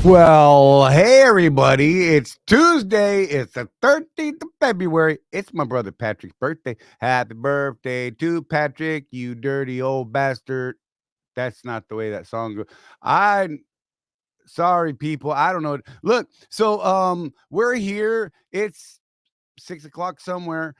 Well, hey everybody, it's Tuesday. It's the 13th of February. It's my brother Patrick's birthday. Happy birthday to Patrick, you dirty old bastard. That's not the way that song goes. Sorry, people. I don't know. Look, so we're here. It's 6 o'clock somewhere.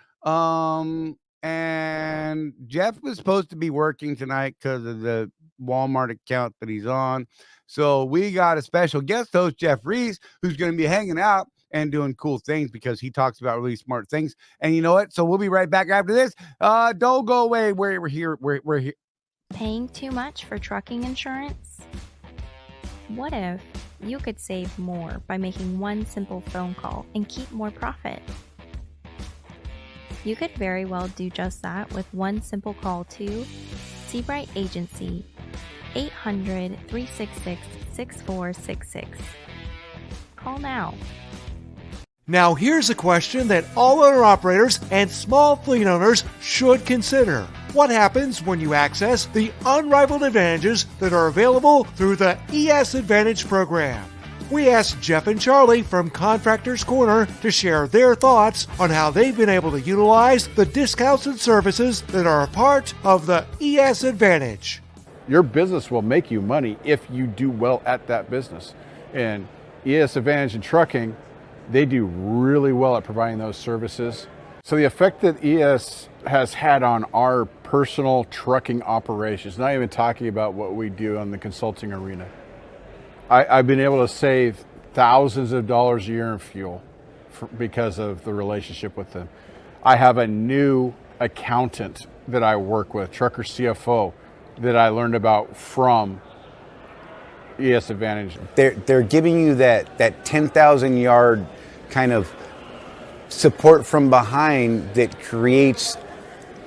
And Jeff was supposed to be working tonight because of the Walmart account that he's on. So we got a special guest host, Jeff Reese, who's going to be hanging out and doing cool things because he talks about really smart things. And you know what? So we'll be right back after this. Don't go away. We're here. We're here. Paying too much for trucking insurance? What if you could save more by making one simple phone call and keep more profit? You could very well do just that with one simple call to Seabright Agency, 800-366-6466. Call now. Now here's a question that all owner-operators and small fleet owners should consider. What happens when you access the unrivaled advantages that are available through the ES Advantage program? We asked Jeff and Charlie from Contractors Corner to share their thoughts on how they've been able to utilize the discounts and services that are a part of the ES Advantage. Your business will make you money if you do well at that business. And ES Advantage in trucking, they do really well at providing those services. So the effect that ES has had on our personal trucking operations, not even talking about what we do on the consulting arena, I've been able to save thousands of dollars a year in fuel because of the relationship with them. I have a new accountant that I work with, trucker CFO, that I learned about from ES Advantage. They're giving you that 10,000 yard kind of support from behind that creates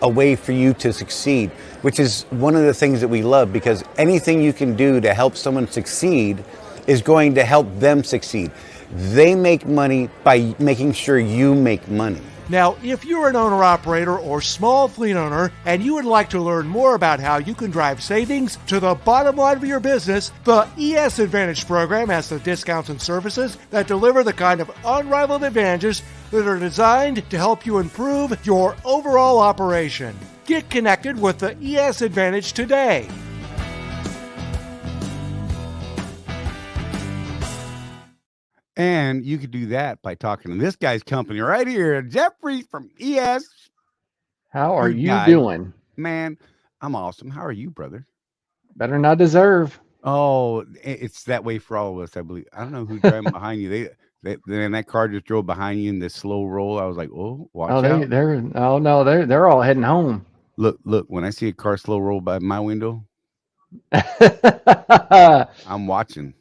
a way for you to succeed, which is one of the things that we love, because anything you can do to help someone succeed is going to help them succeed. They make money by making sure you make money. Now, if you're an owner-operator or small fleet owner and you would like to learn more about how you can drive savings to the bottom line of your business, the ES Advantage program has the discounts and services that deliver the kind of unrivaled advantages that are designed to help you improve your overall operation. Get connected with the ES Advantage today. And you could do that by talking to this guy's company right here, Jeff Reese from ES. How are you doing? Man, I'm awesome. How are you, brother? Better than I deserve. Oh, it's that way for all of us, I believe. I don't know who's driving behind you. Then that car just drove behind you in this slow roll. I was like, oh, watch out. They're all heading home. Look, when I see a car slow roll by my window, I'm watching.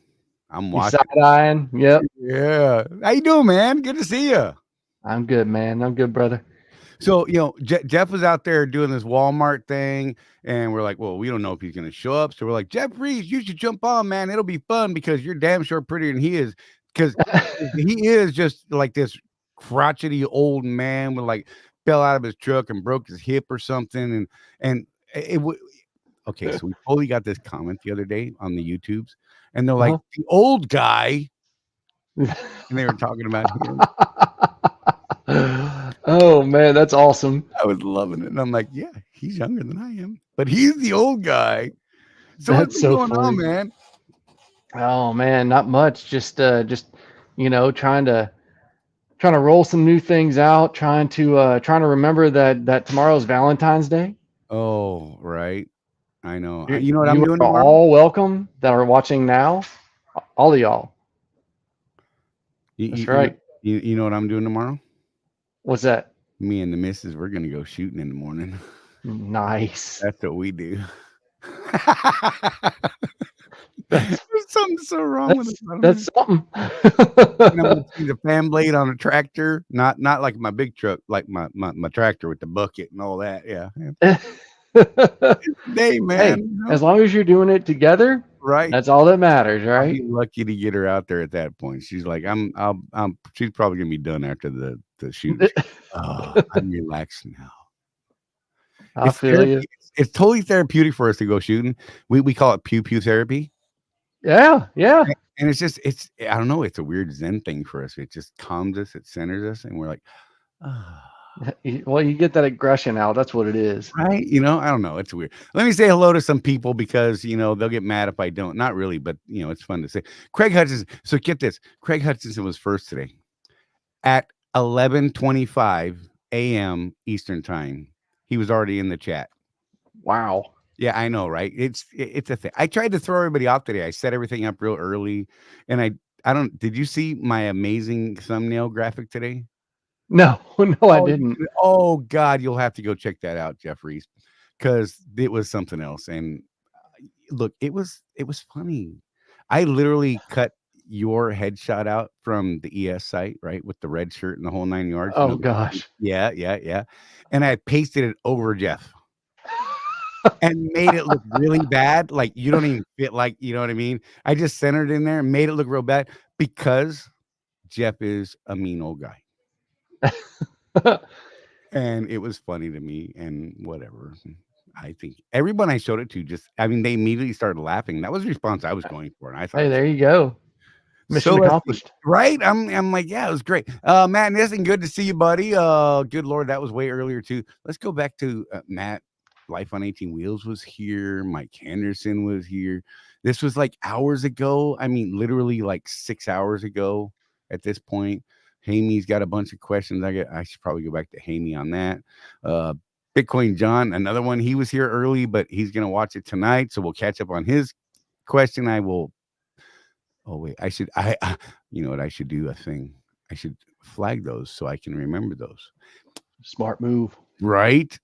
Side-eyeing. Yep. Yeah. How you doing, man? Good to see you. I'm good, man. I'm good, brother. So, Jeff was out there doing this Walmart thing, and we're like, well, we don't know if he's going to show up. So we're like, Jeff Reese, you should jump on, man. It'll be fun because you're damn sure prettier than he is. Because he is just like this crotchety old man with fell out of his truck and broke his hip or something. Okay, so we totally got this comment the other day on the YouTubes, and they're like, the old guy, and they were talking about him. Oh man, that's awesome. I was loving it, and I'm like, yeah, he's younger than I am, but he's the old guy. So what's going on, man? Oh man, not much. Just trying to roll some new things out. Trying to remember that tomorrow's Valentine's Day. Oh, right. I know. You know what I'm doing tomorrow? All welcome that are watching now. All of y'all. That's right. You know what I'm doing tomorrow? What's that? Me and the missus, we're gonna go shooting in the morning. Nice. That's what we do. There's something so wrong with it. That's something. I'm gonna see the fan blade on a tractor, not like my big truck, like my tractor with the bucket and all that. Yeah. Hey, man. Hey, as long as you're doing it together, right? That's all that matters, right? I'll be lucky to get her out there at that point. She's like, she's probably gonna be done after the shoot. I'm relaxed now. I feel you. It's totally therapeutic for us to go shooting. We call it pew therapy. Yeah, yeah. And it's I don't know, it's a weird Zen thing for us. It just calms us, it centers us, and we're like, ah. Well, you get that aggression out. That's what it is. Right? I don't know. It's weird. Let me say hello to some people because they'll get mad if I don't. Not really, but it's fun to say. Craig Hutchinson. So get this. Craig Hutchinson was first today at 11:25 a.m. Eastern time. He was already in the chat. Wow. Yeah, I know, right? It's a thing. I tried to throw everybody off today. I set everything up real early, and I don't. Did you see my amazing thumbnail graphic today? No, I didn't. Oh God, you'll have to go check that out, Jeff Reese, because it was something else. And look, it was funny. I literally cut your headshot out from the ES site, right, with the red shirt and the whole 9 yards. Oh gosh. Yeah. And I pasted it over Jeff and made it look really bad. Like you don't even fit, like, you know what I mean? I just centered in there and made it look real bad because Jeff is a mean old guy. And it was funny to me and whatever. I think everyone I showed it to they immediately started laughing. That was the response I was going for. And I thought, hey, there you go. Mission accomplished. Right? I'm like, yeah, it was great. Matt Nissen, good to see you, buddy. Good Lord, that was way earlier too. Let's go back to Matt. Life on 18 Wheels was here. Mike Henderson was here. This was like hours ago. I mean, literally like 6 hours ago at this point. Hamey's got a bunch of questions. I should probably go back to Hamey on that. Bitcoin John, another one. He was here early, but he's going to watch it tonight. So we'll catch up on his question. Oh wait, you know what I should do? A thing. I should flag those so I can remember those. Smart move. Right?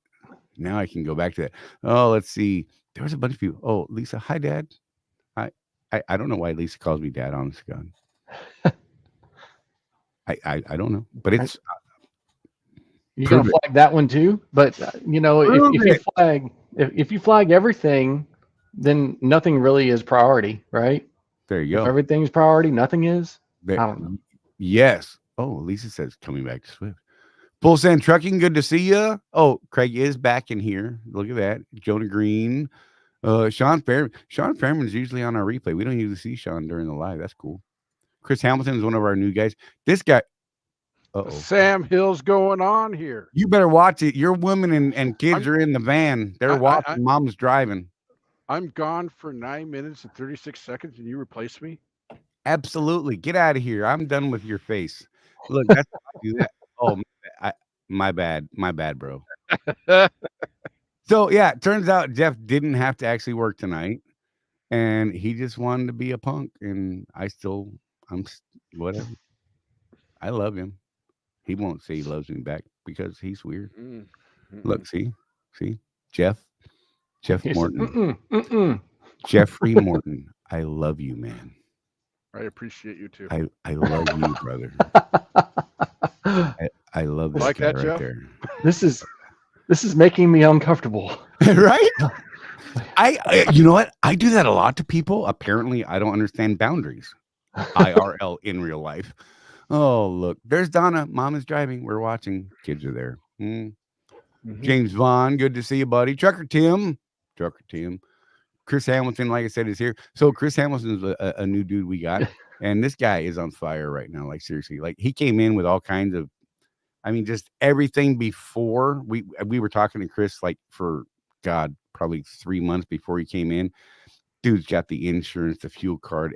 Now I can go back to that. Oh, let's see. There was a bunch of people. Oh, Lisa. Hi, Dad. I don't know why Lisa calls me Dad, honest to God. I don't know, but it's you're gonna flag that one too. But if you flag everything, then nothing really is priority, right? There you go. If everything's priority, nothing is. I don't know. Yes. Oh, Lisa says coming back to Swift. Bull Sand Trucking, good to see you. Oh, Craig is back in here. Look at that. Jonah Green, Sean Fairman. Sean Fairman's usually on our replay. We don't usually see Sean during the live. That's cool. Chris Hamilton is one of our new guys. This guy. Sam Hill's going on here. You better watch it. Your women and kids are in the van. They're watching. Mom's driving. I'm gone for 9 minutes and 36 seconds, and you replace me? Absolutely. Get out of here. I'm done with your face. Look, that's how I do that. Oh, my bad. My bad, bro. So, yeah, it turns out Jeff didn't have to actually work tonight, and he just wanted to be a punk, and I'm whatever. I love him. He won't say he loves me back because he's weird. Look, see, Jeff Morton, Jeffrey Morton. I love you, man. I appreciate you too. I love you, brother. I love this like guy that, right Jeff? there. This is making me uncomfortable. Right? I you know what? I do that a lot to people. Apparently, I don't understand boundaries. IRL in real life. Oh, look, there's Donna. Mom is driving. We're watching. Kids are there. James Vaughn, good to see you, buddy. Trucker Tim. Chris Hamilton, like I said, is here. So Chris Hamilton is a new dude we got, and this guy is on fire right now. Like seriously, like he came in with all kinds of, just everything before we were talking to Chris like for probably 3 months before he came in. Dude's got the insurance, the fuel card,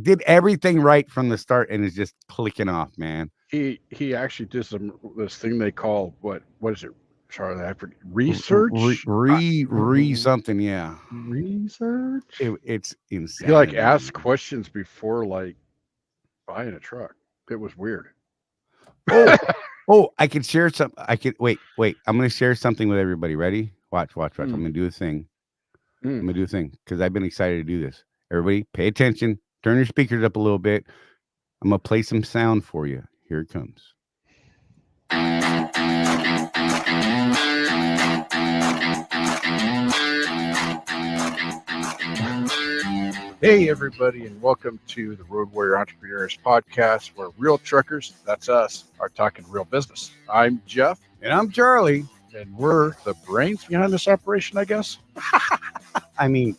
did everything right from the start and is just clicking off, man. He actually did this thing they call what is it? Sorry, I forget. Research? Something, yeah. Research? It's insane. He asked questions before buying a truck. It was weird. I could share some. Wait. I'm going to share something with everybody. Ready? Watch. I'm going to do a thing. I'm going to do a thing because I've been excited to do this. Everybody pay attention. Turn your speakers up a little bit. I'm going to play some sound for you. Here it comes. Hey, everybody, and welcome to the Road Warrior Entrepreneurs Podcast, where real truckers, that's us, are talking real business. I'm Jeff. And I'm Charlie. And we're the brains behind this operation, I guess.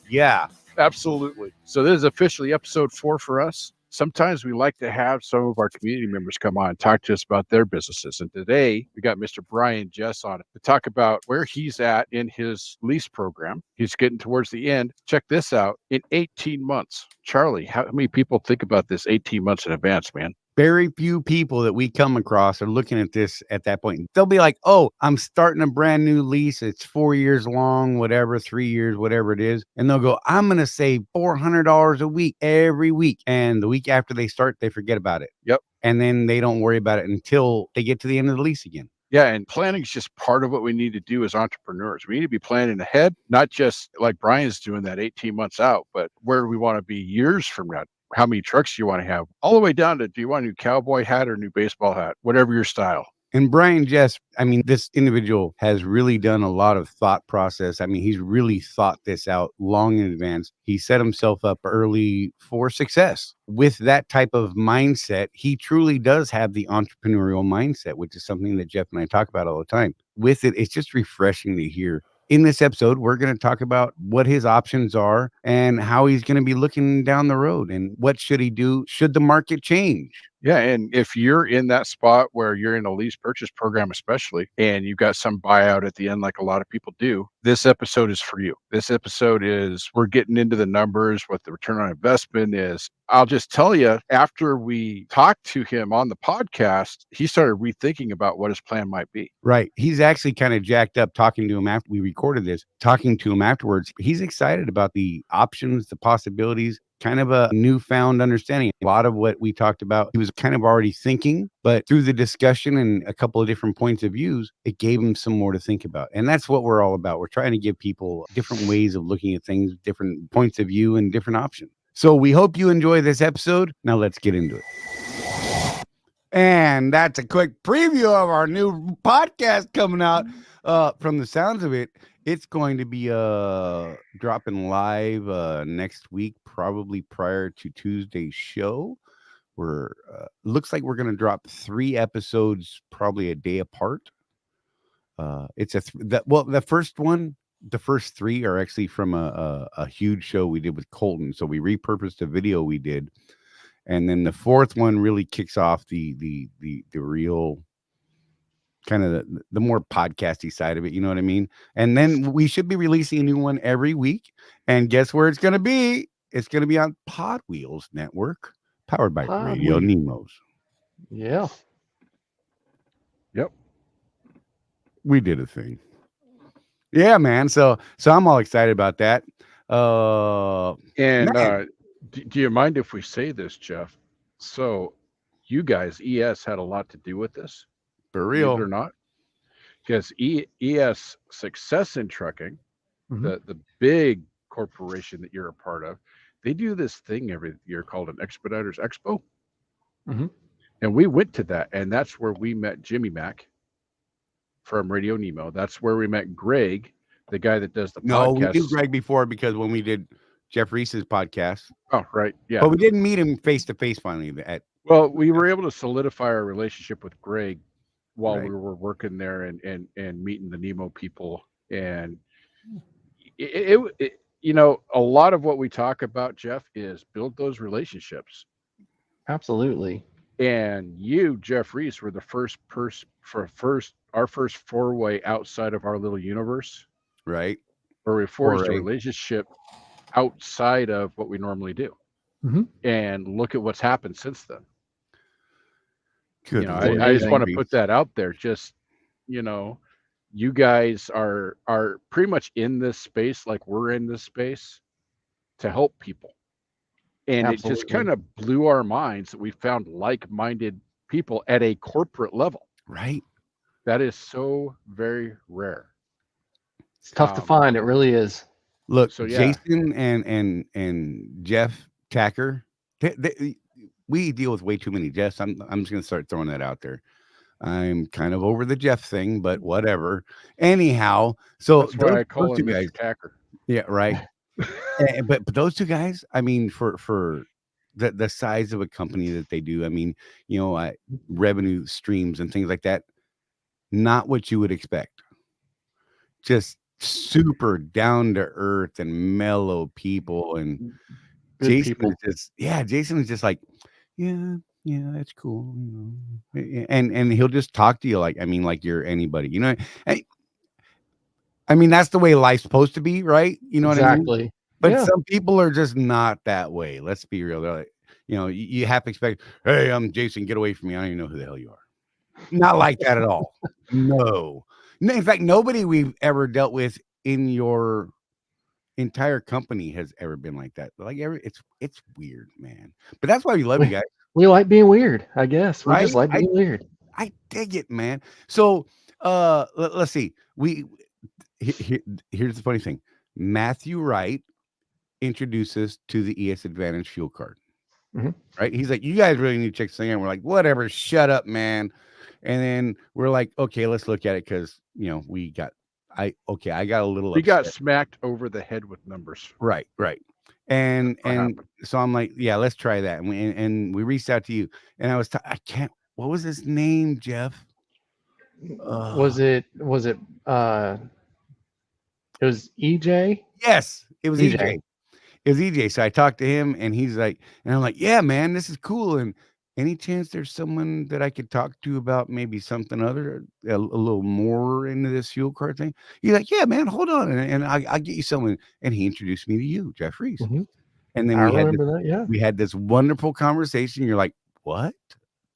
Yeah. Absolutely. So this is officially episode 4 for us. Sometimes we like to have some of our community members come on and talk to us about their businesses. And today we got Mr. Brian Jess on to talk about where he's at in his lease program. He's getting towards the end. Check this out. In 18 months, Charlie, how many people think about this 18 months in advance, man? Very few people that we come across are looking at this at that point. They'll be like, oh, I'm starting a brand new lease. It's 4 years long, whatever, 3 years, whatever it is. And they'll go, I'm going to save $400 a week every week. And the week after they start, they forget about it. Yep. And then they don't worry about it until they get to the end of the lease again. Yeah, and planning is just part of what we need to do as entrepreneurs. We need to be planning ahead, not just like Brian's doing that 18 months out, but where do we want to be years from now? How many trucks do you want to have? All the way down to, do you want a new cowboy hat or a new baseball hat? Whatever your style. And Brian Jess, I mean, this individual has really done a lot of thought process. I mean, he's really thought this out long in advance. He set himself up early for success. With that type of mindset, he truly does have the entrepreneurial mindset, which is something that Jeff and I talk about all the time. With it, it's just refreshing to hear. In this episode, we're going to talk about what his options are and how he's going to be looking down the road and what should he do should the market change. Yeah, and if you're in that spot where you're in a lease purchase program, especially, and you've got some buyout at the end, like a lot of people do, this episode is for you. This episode is, we're getting into the numbers, what the return on investment is. I'll just tell you, after we talked to him on the podcast, he started rethinking about what his plan might be. Right. He's actually kind of jacked up talking to him after we recorded this, talking to him afterwards. He's excited about the options, the possibilities, kind of a newfound understanding. A lot of what we talked about, he was kind of already thinking, but through the discussion and a couple of different points of views, it gave him some more to think about. And that's what we're all about. We're trying to give people different ways of looking at things, different points of view and different options. So we hope you enjoy this episode. Now let's get into it. And that's a quick preview of our new podcast coming out. From the sounds of it, it's going to be dropping live next week, probably prior to Tuesday's show. We're looks like we're going to drop 3 episodes probably a day apart. It's the first one. The first 3 are actually from a huge show we did with Colton. So we repurposed a video we did. And then the 4th one really kicks off the real kind of the more podcasty side of it. You know what I mean? And then we should be releasing a new one every week. And guess where it's going to be? It's going to be on Pod Wheels Network, powered by Radio Nemos. Yeah. Yep. We did a thing. Yeah, man. So I'm all excited about that. Do you mind if we say this, Jeff? So you guys, ES had a lot to do with this. For real. Believe it or not. Because ES Success in Trucking, the big corporation that you're a part of, they do this thing every year called an Expeditors Expo. And we went to that, and that's where we met Jimmy Mack from Radio Nemo. That's where we met Greg, the guy that does the podcast. No, we knew Greg before because when we did Jeff Reese's podcast. Oh, right. Yeah. But we didn't meet him face to face finally. Well, we were able to solidify our relationship with Greg while we were working there and meeting the Nemo people. And it you know, a lot of what we talk about, Jeff, is build those relationships. Absolutely. And you, Jeff Reese, were the first person our first foray outside of our little universe. Right. Where we forged a relationship outside of what we normally do. And look at what's happened since then. Good. You know, I just want to put that out there. Just, you know, you guys are pretty much in this space like we're in this space to help people. And Absolutely. It just kind of blew our minds that we found like-minded people at a corporate level. Right. That is so very rare. It's tough to find. It really is. Look, so, yeah. Jason and Jeff Tacker, we deal with way too many Jeffs. I'm just going to start throwing that out there. I'm kind of over the Jeff thing, but whatever. Anyhow, so that's why I call him Mr. Tacker. Yeah, right. but those 2 guys, I mean, for the size of a company that they do, I mean, you know, revenue streams and things like that, not what you would expect. Just super down to earth and mellow people. And Good Jason people. Jason is just like, yeah, that's cool. And he'll just talk to you like, I mean, like you're anybody, you know. I mean, that's the way life's supposed to be, right? You know what I mean? Exactly. But Yeah. some people are just not that way. Let's be real. They're like, you know, you have to expect, hey, I'm Jason, get away from me. I don't even know who the hell you are. Not like that at all. No. In fact, nobody we've ever dealt with in your entire company has ever been like that. Like it's weird, man. But that's why we love you guys. We like being weird, I guess. We Right? just like being weird. I dig it, man. So let's see. Here's the funny thing. Matthew Wright introduced us to the ES Advantage fuel card. Right? He's like, you guys really need to check this thing out. And we're like, whatever, shut up, man. And then we're like, okay, let's look at it because you know I got a little. We got smacked over the head with numbers. Right. And so I'm like, yeah, let's try that. And we reached out to you, and I can't. What was his name, Jeff? Was it it was EJ? Yes, it was EJ. It was EJ. So I talked to him, and he's like, and I'm like, yeah, man, this is cool. And any chance there's someone that I could talk to about maybe something other, a little more into this fuel card thing? He's like, yeah, man, hold on, and I'll get you someone. And he introduced me to you, Jeff Reese. And then we had this wonderful conversation. You're like, what?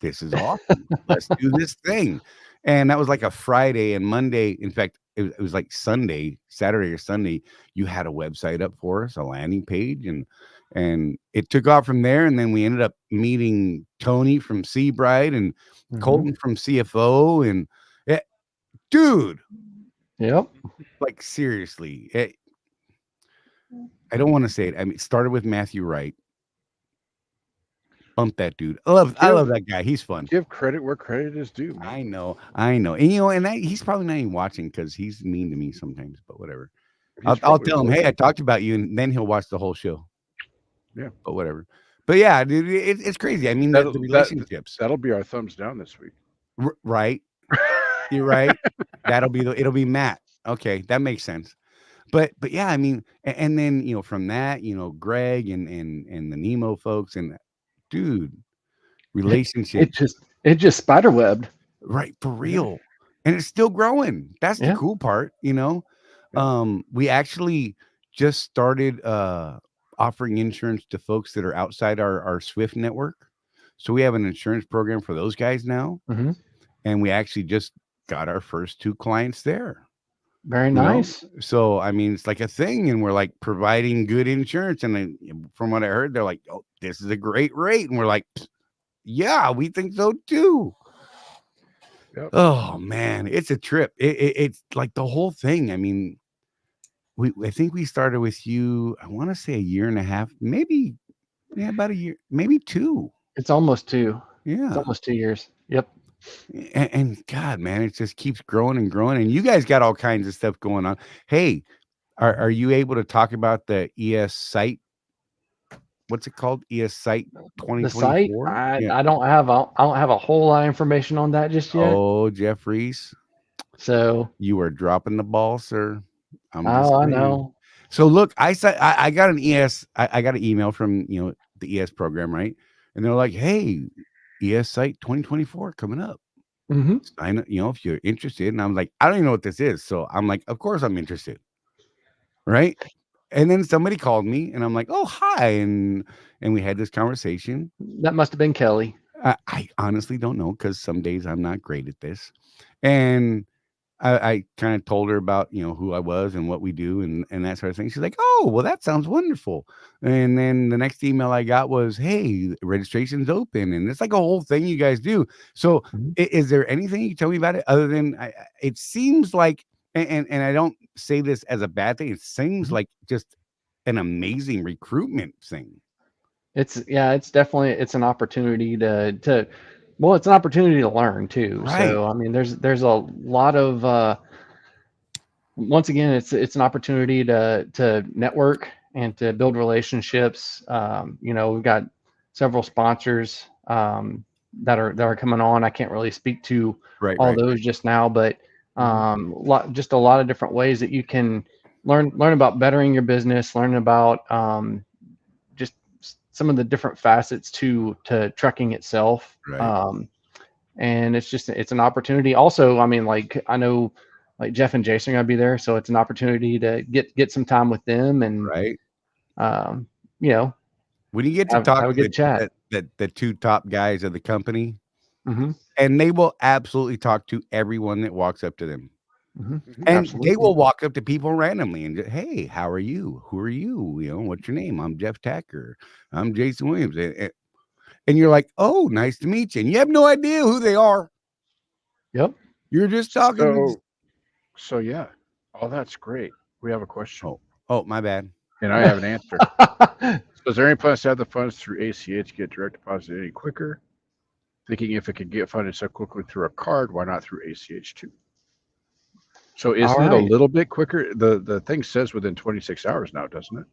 This is awesome. Let's do this thing. And that was like a Friday and Monday. In fact, it was like Saturday or Sunday. You had a website up for us, a landing page, and it took off from there. And then we ended up meeting Tony from Seabright and Colton from CFO. And dude, like seriously, I don't want to say it. I mean, it started with Matthew Wright. Bump that dude. I love that guy. He's fun. Give credit where credit is due. Man. I know. And you know, and he's probably not even watching because he's mean to me sometimes. But whatever. I'll tell him, hey, I talked about you, and then he'll watch the whole show. Yeah. But whatever. But yeah, dude, it's crazy. I mean, the relationships. That'll be our thumbs down this week. Right. You're right. It'll be Matt. Okay, that makes sense. But yeah, I mean, and then you know, from that, you know, Greg and the Nemo folks and. Dude, relationship. It just spiderwebbed. Right, for real. And it's still growing. That's the cool part, you know. We actually just started offering insurance to folks that are outside our Swift network. So we have an insurance program for those guys now. And we actually just got our first 2 clients there. Very nice. So I mean, it's like a thing, and we're like providing good insurance. And then, from what I heard, they're like, "Oh, this is a great rate," and we're like, "Yeah, we think so too." Yep. Oh man, it's a trip. It's like the whole thing. I mean, I think we started with you. I want to say a year and a half, maybe, about a year, maybe 2. It's almost 2. Yeah, it's almost 2 years. Yep. And God, man, it just keeps growing and growing. And you guys got all kinds of stuff going on. Hey, are you able to talk about the ES site? What's it called? ES site 2024? The site? I don't have a whole lot of information on that just yet. Oh, Jeff Reese. So you are dropping the ball, sir. I know. So look, I got an ES. I got an email from the ES program, right? And they're like, hey, ES site 2024 coming up. I know, if you're interested. And I'm like, I don't even know what this is. So I'm like, of course I'm interested. Right. And then somebody called me and I'm like, oh, hi. And we had this conversation. That must have been Kelly. I honestly don't know, because some days I'm not great at this. And I kind of told her about, who I was and what we do and that sort of thing. She's like, oh, well, that sounds wonderful. And then the next email I got was, hey, registration's open. And it's like a whole thing you guys do. So is there anything you can tell me about it other than it seems like, and I don't say this as a bad thing, it seems like just an amazing recruitment thing. It's definitely, it's an opportunity to well, it's an opportunity to learn too. Right. So I mean, there's a lot of once again, it's an opportunity to network and to build relationships. We've got several sponsors that are coming on. I can't really speak to all those just now, but Just a lot of different ways that you can learn about bettering your business, learn about just some of the different facets to trucking itself. Right. And it's an opportunity. Also, I mean, like I know like Jeff and Jason are gonna be there, so it's an opportunity to get some time with them and Right. You know, when you get to have talk a to good chat. the two top guys of the company, Mm-hmm. and they will absolutely talk to everyone that walks up to them. Mm-hmm. And Absolutely. they will walk up to people randomly and just, hey, how are you? Who are you? You know, what's your name? I'm Jeff Tacker. I'm Jason Williams. And you're like, oh, nice to meet you. And you have no idea who they are. Yep. You're just talking. So yeah, all that's great. We have a question. Oh, my bad. And I have an answer. So is there any plans to have the funds through ACH get direct deposit any quicker? Thinking if it could get funded so quickly through a card, why not through ACH too? So isn't it a little bit quicker? The thing says within 26 hours now, doesn't it?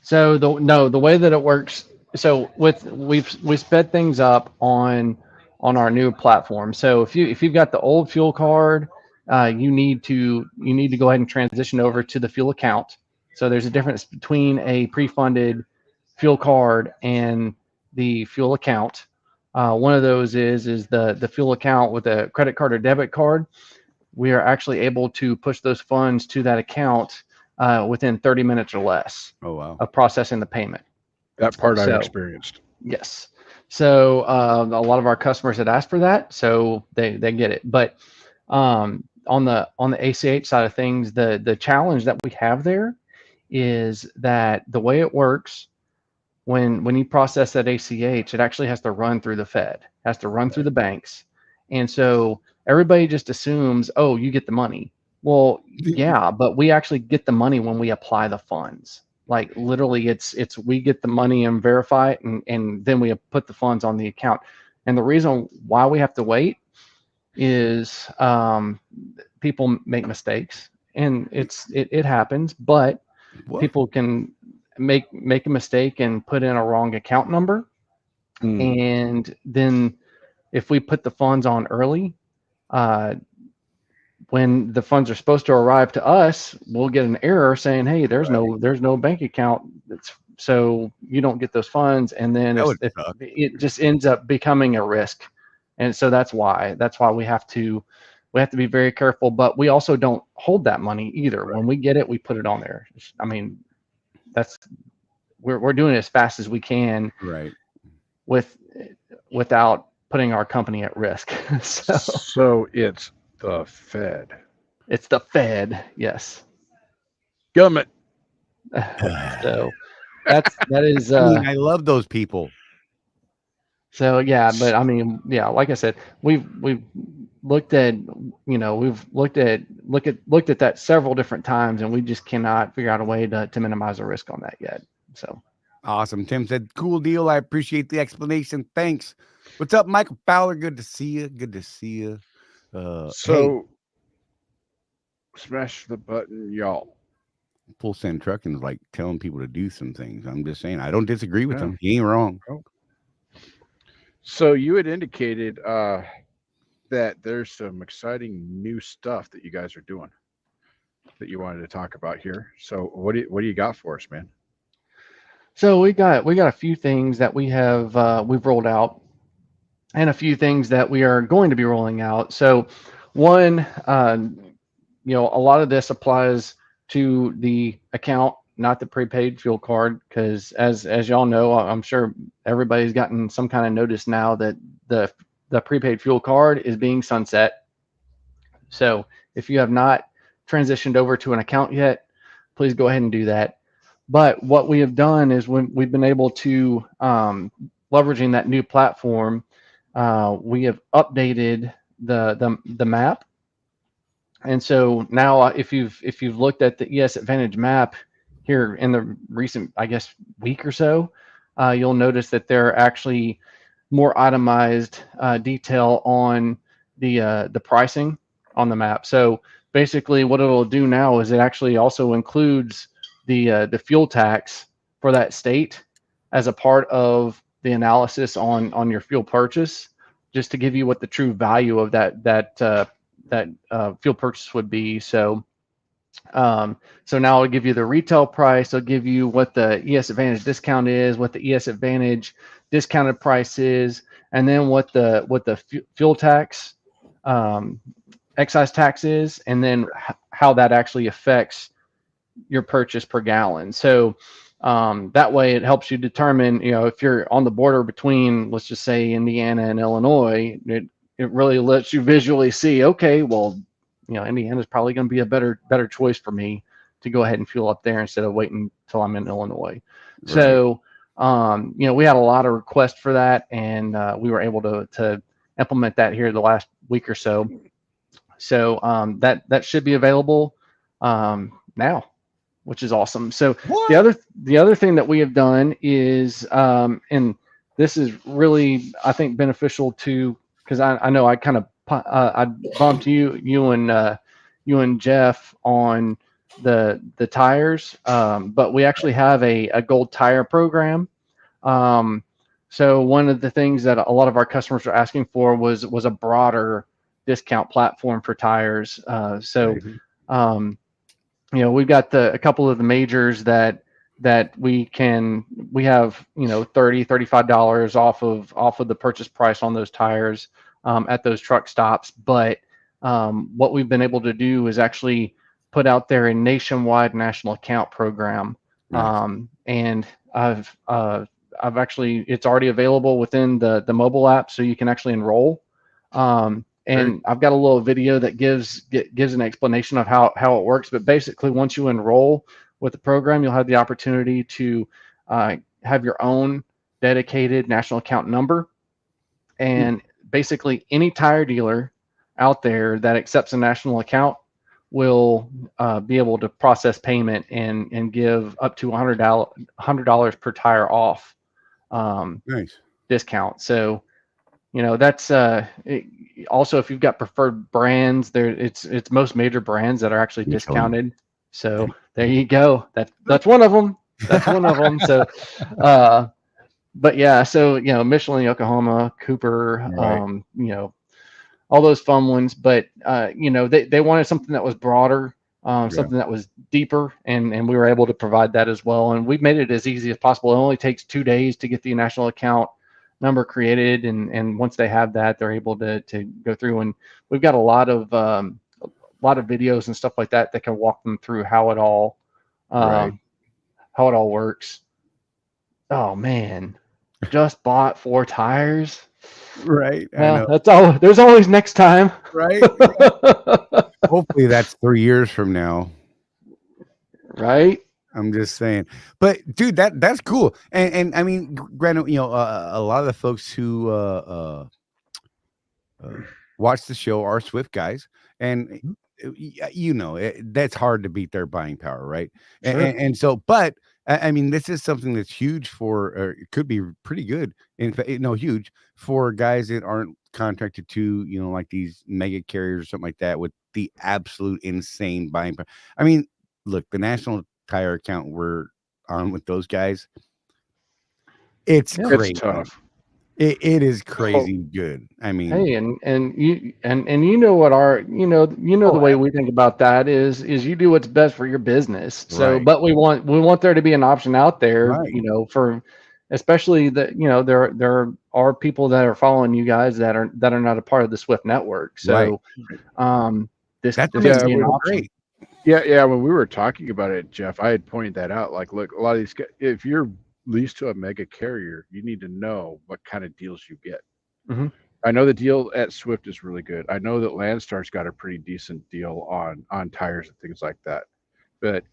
So the way that it works, so we sped things up on our new platform. So if you've got the old fuel card, you need to go ahead and transition over to the fuel account. So there's a difference between a pre-funded fuel card and the fuel account. One of those is the fuel account with a credit card or debit card. We are actually able to push those funds to that account within 30 minutes or less. Oh, wow. Of processing the payment. That part I've experienced. Yes. So a lot of our customers had asked for that, so they get it. But on the ACH side of things, the challenge that we have there is that the way it works, when you process that ACH, it actually has to run through the Fed, has to run through the banks. And so everybody just assumes, oh, you get the money. Well, yeah, but we actually get the money when we apply the funds. Like literally it's we get the money and verify it and then we put the funds on the account. And the reason why we have to wait is people make mistakes, and it happens, but people can make a mistake and put in a wrong account number. And then if we put the funds on early, when the funds are supposed to arrive to us, we'll get an error saying, hey, there's no bank account. So you don't get those funds. And then it just ends up becoming a risk. And so that's why we have to be very careful, but we also don't hold that money either. When we get it, we put it on there. I mean, we're doing it as fast as we can, right? Without putting our company at risk. So it's the Fed. It's the Fed, yes. Government. So that is. I love those people. So yeah, but I mean, yeah, like I said, we've looked at that several different times, and we just cannot figure out a way to minimize the risk on that yet. So awesome. Tim said, "Cool deal. I appreciate the explanation. Thanks." What's up, Michael Fowler? Good to see you. Good to see you. Hey. Smash the button, y'all. Full Send Trucking is like telling people to do some things. I'm just saying, I don't disagree with him. He ain't wrong. So you had indicated that there's some exciting new stuff that you guys are doing that you wanted to talk about here. So what do you got for us, man? So we got a few things that we've rolled out, and a few things that we are going to be rolling out. So one, a lot of this applies to the account, not the prepaid fuel card, because as y'all know, I'm sure everybody's gotten some kind of notice now that the prepaid fuel card is being sunset. So if you have not transitioned over to an account yet, please go ahead and do that. But what we have done is when we've been able to, leveraging that new platform, we have updated the map. And so now if you've looked at the ES Advantage map here in the recent, I guess, week or so, you'll notice that there are actually more itemized detail on the pricing on the map. So basically what it'll do now is it actually also includes the fuel tax for that state as a part of the analysis on your fuel purchase, just to give you what the true value of that fuel purchase would be. So now it'll give you the retail price. It'll give you what the ES Advantage discount is, what the ES Advantage discounted price is, and then what the fuel tax, excise tax is, and then how that actually affects your purchase per gallon. So that way it helps you determine, if you're on the border between, let's just say, Indiana and Illinois, it really lets you visually see, okay, well, Indiana is probably going to be a better choice for me to go ahead and fuel up there instead of waiting until I'm in Illinois. Right. So, we had a lot of requests for that, and we were able to implement that here the last week or so. So that should be available now, which is awesome. So the other thing that we have done is, and this is really, I think, beneficial to, because I know I kind of I bumped you and Jeff on the tires, but we actually have a gold tire program. So one of the things that a lot of our customers are asking for was a broader discount platform for tires. We've got a couple of the majors that we have, $30-$35 off of the purchase price on those tires at those truck stops. But what we've been able to do is actually put out there a nationwide national account program. Nice. And I've actually, it's already available within the mobile app, so you can actually enroll. And I've got a little video that gives an explanation of how it works. But basically, once you enroll with the program, you'll have the opportunity to have your own dedicated national account number. And basically, any tire dealer out there that accepts a national account will be able to process payment and give up to $100 per tire off discount. So, that's also, if you've got preferred brands, it's most major brands that are actually discounted. So there you go. That's one of them. That's one of them. So, but yeah, so Michelin, Yokohama, Cooper, all those fun ones. But they wanted something that was broader, something that was deeper, and we were able to provide that as well. And we've made it as easy as possible. It only takes 2 days to get the national account number created, and once they have that, they're able to go through, and we've got a lot of videos and stuff like that can walk them through how it all works. Oh man, just bought 4 tires. Right. Well, that's all. There's always next time. Right. Hopefully that's 3 years from now. Right. I'm just saying, but dude, that's cool. And I mean, granted, a lot of the folks who watch the show are Swift guys, and that's hard to beat their buying power, right? Sure. And so, but I mean, this is something that's huge or it could be pretty good. In fact, huge for guys that aren't contracted to, like these mega carriers or something like that with the absolute insane buying power. I mean, look, the national tire account we're on with those guys, it's crazy. It's tough. It is crazy good. I mean, hey, and you what our the way we think about that is you do what's best for your business. So, right. But we want there to be an option out there, right. For especially that there are people that are following you guys that are not a part of the Swift network. So, right. This is an option. Great. Yeah. When we were talking about it, Jeff, I had pointed that out. Like, look, a lot of these guys, if you're leased to a mega carrier, you need to know what kind of deals you get. Mm-hmm. I know the deal at Swift is really good. I know that Landstar's got a pretty decent deal on tires and things like that. But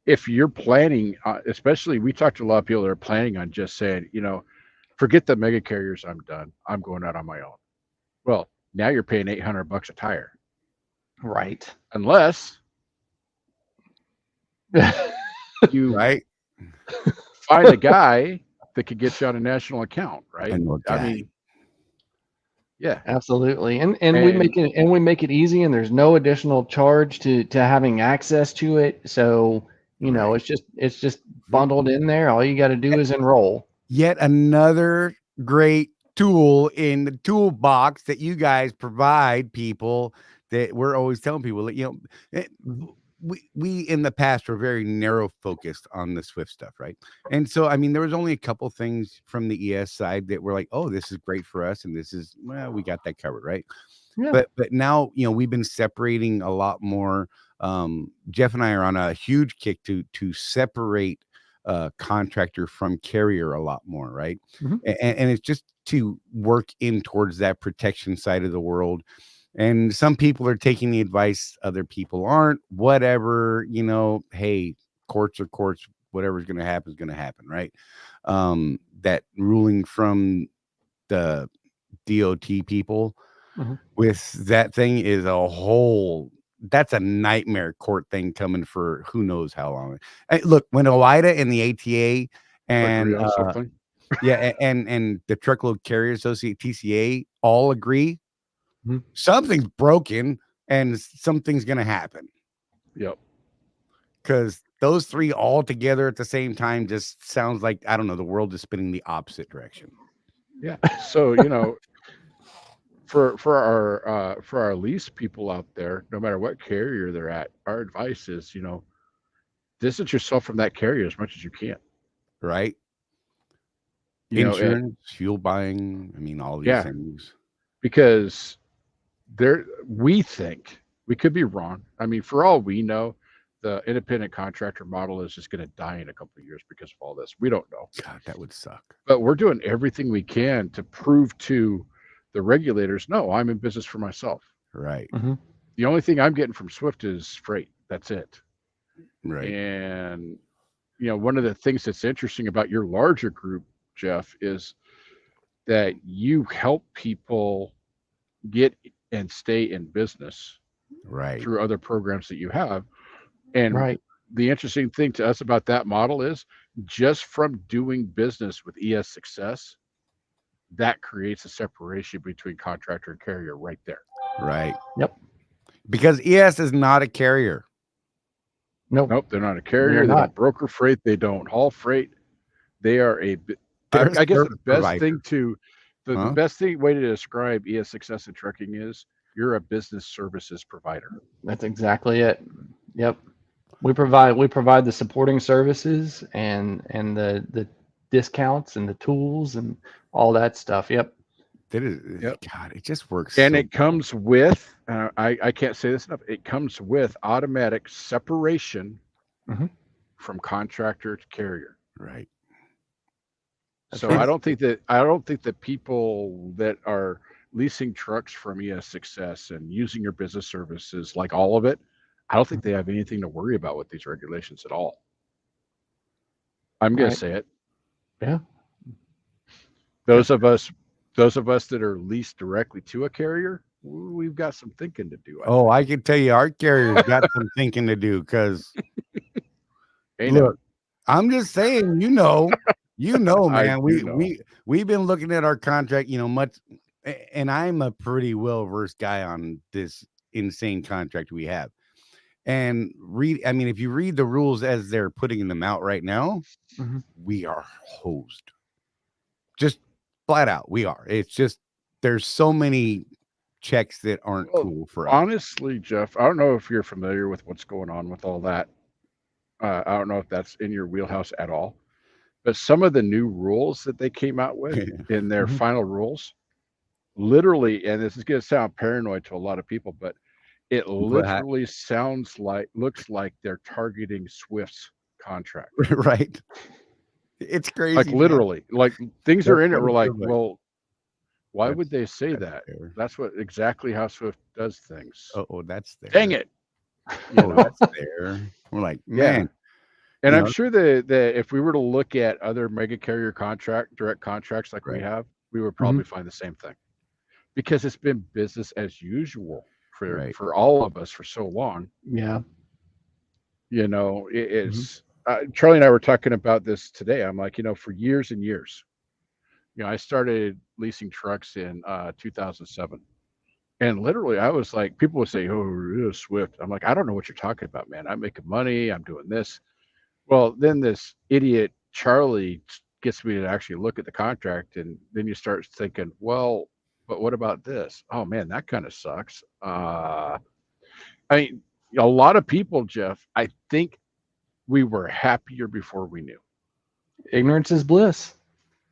if you're planning, especially we talked to a lot of people that are planning on just saying, forget the mega carriers, I'm done. I'm going out on my own. Well, now you're paying $800 a tire. Right. Unless you find a guy that could get you on a national account, right? I mean, yeah, absolutely. And we make it easy, and there's no additional charge to having access to it. So, it's just bundled in there. All you got to do is enroll. Yet another great tool in the toolbox that you guys provide people, that we're always telling people that, you know, we in the past were very narrow focused on the Swift stuff, right? And so, I mean, there was only a couple things from the ES side that were like, oh, this is great for us, and this is, well, we got that covered, right? Yeah. But now, you know, we've been separating a lot more. Jeff and I are on a huge kick to separate contractor from carrier a lot more, right? And it's just to work in towards that protection side of the world. And some people are taking the advice, other people aren't. Whatever, you know, hey, courts are courts. Whatever's going to happen is going to happen, right? That ruling from the DOT people with that thing is a whole, that's a nightmare court thing coming for who knows how long. Look, when OIDA and the ATA and yeah, and the Truckload Carrier Associate, TCA, all agree something's broken and something's going to happen. Yep. Because those three all together at the same time just sounds like, I don't know, the world is spinning the opposite direction. Yeah. So, you know, for our lease people out there, no matter what carrier they're at, our advice is, you know, distance yourself from that carrier as much as you can. Right. Insurance, fuel buying, I mean, all these things. Because we think, we could be wrong. I mean, for all we know, the independent contractor model is just going to die in a couple of years because of all this. We don't know. God, that would suck. But we're doing everything we can to prove to the regulators, no, I'm in business for myself. Right. The only thing I'm getting from Swift is freight. That's it. Right. And, you know, one of the things that's interesting about your larger group, Jeff, is that you help people get and stay in business through other programs that you have. And the interesting thing to us about that model is just from doing business with ES Success, that creates a separation between contractor and carrier right there. Right. Yep. Because ES is not a carrier. Nope, they're not a carrier. They don't broker freight. They don't haul freight. They are I guess the best thing to the best way to describe ES Success in trucking is you're a business services provider. That's exactly it. Yep. We provide the supporting services and the discounts and the tools and all that stuff. Yep. That is, God, it just works. And it comes with, I can't say this enough, it comes with automatic separation from contractor to carrier. Right. So I don't think that people that are leasing trucks from ES Success and using your business services, like all of it, I don't think they have anything to worry about with these regulations at all. I'm going to say it. Yeah. Those of us that are leased directly to a carrier, we've got some thinking to do. I can tell you our carrier's got some thinking to do, because look, I'm just saying, you know, man, we've been looking at our contract, you know, much, and I'm a pretty well-versed guy on this insane contract we have. And if you read the rules as they're putting them out right now, we are hosed. Just flat out, we are. It's just, there's so many checks that aren't cool for us. Honestly, Jeff, I don't know if you're familiar with what's going on with all that. I don't know if that's in your wheelhouse at all. But some of the new rules that they came out with in their final rules, literally, and this is going to sound paranoid to a lot of people, but it literally looks like they're targeting Swift's contract. Right. It's crazy. Like literally, like things are in it. We're like, well, why would they say that? Fair. That's exactly how Swift does things. Oh, that's there. Dang it. That's there. We're like, man. And I'm sure that if we were to look at other mega carrier direct contracts like we have, we would probably find the same thing, because it's been business as usual for all of us for so long. Yeah. You know, it's Charlie and I were talking about this today. I'm like, you know, for years and years, you know, I started leasing trucks in 2007. And literally, I was like, people would say, oh, Swift. I'm like, I don't know what you're talking about, man. I'm making money. I'm doing this. Well, then this idiot Charlie gets me to actually look at the contract, and then you start thinking, well, but what about this? Oh man, that kind of sucks. I mean, a lot of people, Jeff, I think we were happier before we knew. Ignorance is bliss.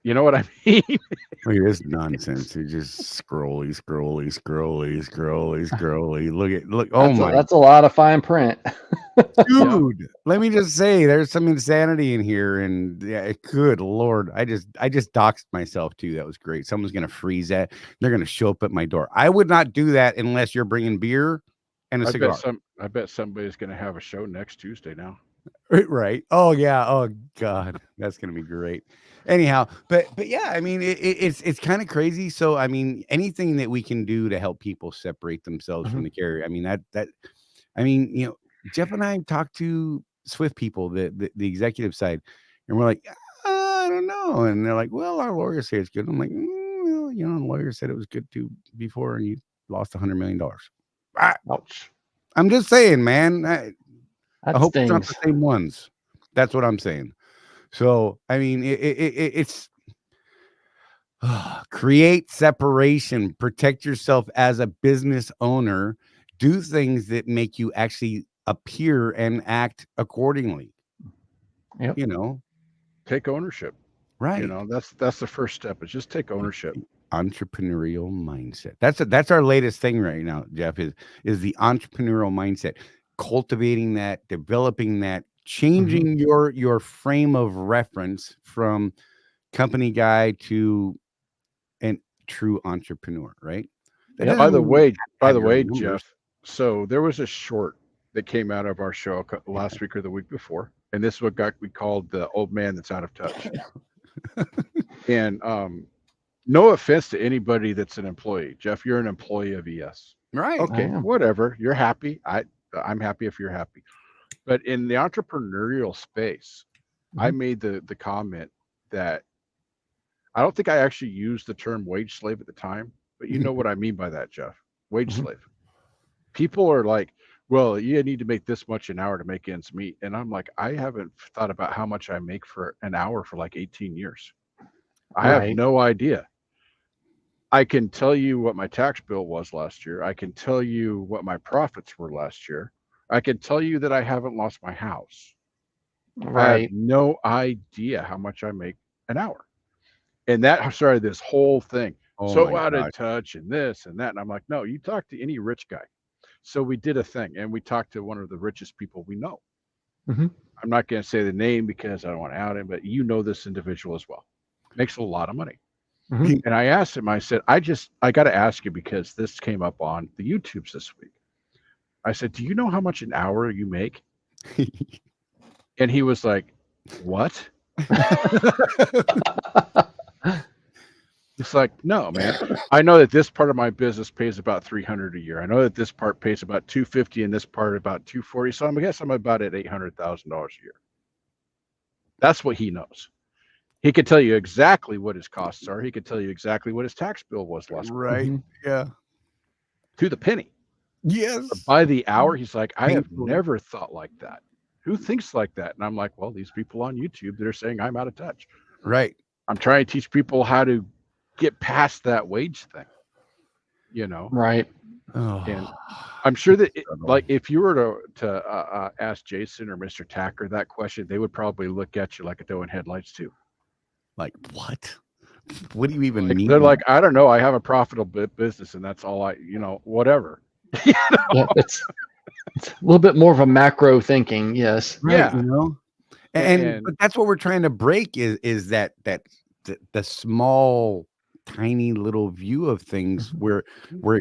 You know what I mean? Look at this nonsense. You just scrolly. Look. Oh my! That's a lot of fine print. Dude, let me just say, there's some insanity in here, and yeah, good Lord, I just doxed myself too. That was great. Someone's gonna freeze that. They're gonna show up at my door. I would not do that unless you're bringing beer and a cigar. I bet somebody's gonna have a show next Tuesday now. Right. Oh yeah. Oh God, that's gonna be great. Anyhow, but yeah, I mean, it's kind of crazy. So I mean, anything that we can do to help people separate themselves from the carrier. I mean, I mean, you know, Jeff and I talked to Swift people, the executive side, and we're like, I don't know, and they're like, well, our lawyers say it's good. I'm like, well, you know, the lawyer said it was good too before, and you lost $100 million. Ouch. I'm just saying, man. I hope stings. it's not the same ones. That's what I'm saying. So, I mean, it's create separation, protect yourself as a business owner, do things that make you actually appear and act accordingly. Yep. You know, take ownership. Right. You know, that's the first step, is just take ownership. Entrepreneurial mindset. That's our latest thing right now, Jeff, is the entrepreneurial mindset. Cultivating that, developing that, changing your frame of reference from company guy to a true entrepreneur, right? Yeah. By the way, Jeff, so there was a short that came out of our show last week or the week before, and this is what we called the old man that's out of touch. And no offense to anybody that's an employee, Jeff, you're an employee of ES, right? Okay, whatever. You're happy. I'm happy if you're happy. But in the entrepreneurial space, I made the comment that I don't think I actually used the term wage slave at the time, but you know what I mean by that, Jeff. Wage slave. People are like, well, you need to make this much an hour to make ends meet. And I'm like, I haven't thought about how much I make for an hour for like 18 years. I have no idea. I can tell you what my tax bill was last year. I can tell you what my profits were last year. I can tell you that I haven't lost my house. I have no idea how much I make an hour. And that started this whole thing. So out of touch and this and that. And I'm like, no, you talk to any rich guy. So we did a thing, and we talked to one of the richest people we know. I'm not going to say the name because I don't want to out him, but you know this individual as well. Makes a lot of money. And I asked him, I said, I got to ask you, because this came up on the YouTubes this week. I said, do you know how much an hour you make? And he was like, what? It's like, no, man. I know that this part of my business pays about $300 a year. I know that this part pays about $250 and this part about $240. So I guess I'm about at $800,000 a year. That's what he knows. He could tell you exactly what his costs are. He could tell you exactly what his tax bill was last month. Right. Yeah. To the penny. Yes. But by the hour, he's like, I have never thought like that. Who thinks like that? And I'm like, well, these people on YouTube that are saying I'm out of touch. Right. I'm trying to teach people how to get past that wage thing, you know? Right. And I'm sure that like if you were to ask Jason or Mr. Tacker that question, they would probably look at you like a doe in headlights too. Like, what? What do you even mean? They're like, I don't know. I have a profitable business and that's all whatever. You know? Yeah, it's a little bit more of a macro thinking. Yes. Right, yeah. You know, and but that's what we're trying to break is that the small, tiny little view of things where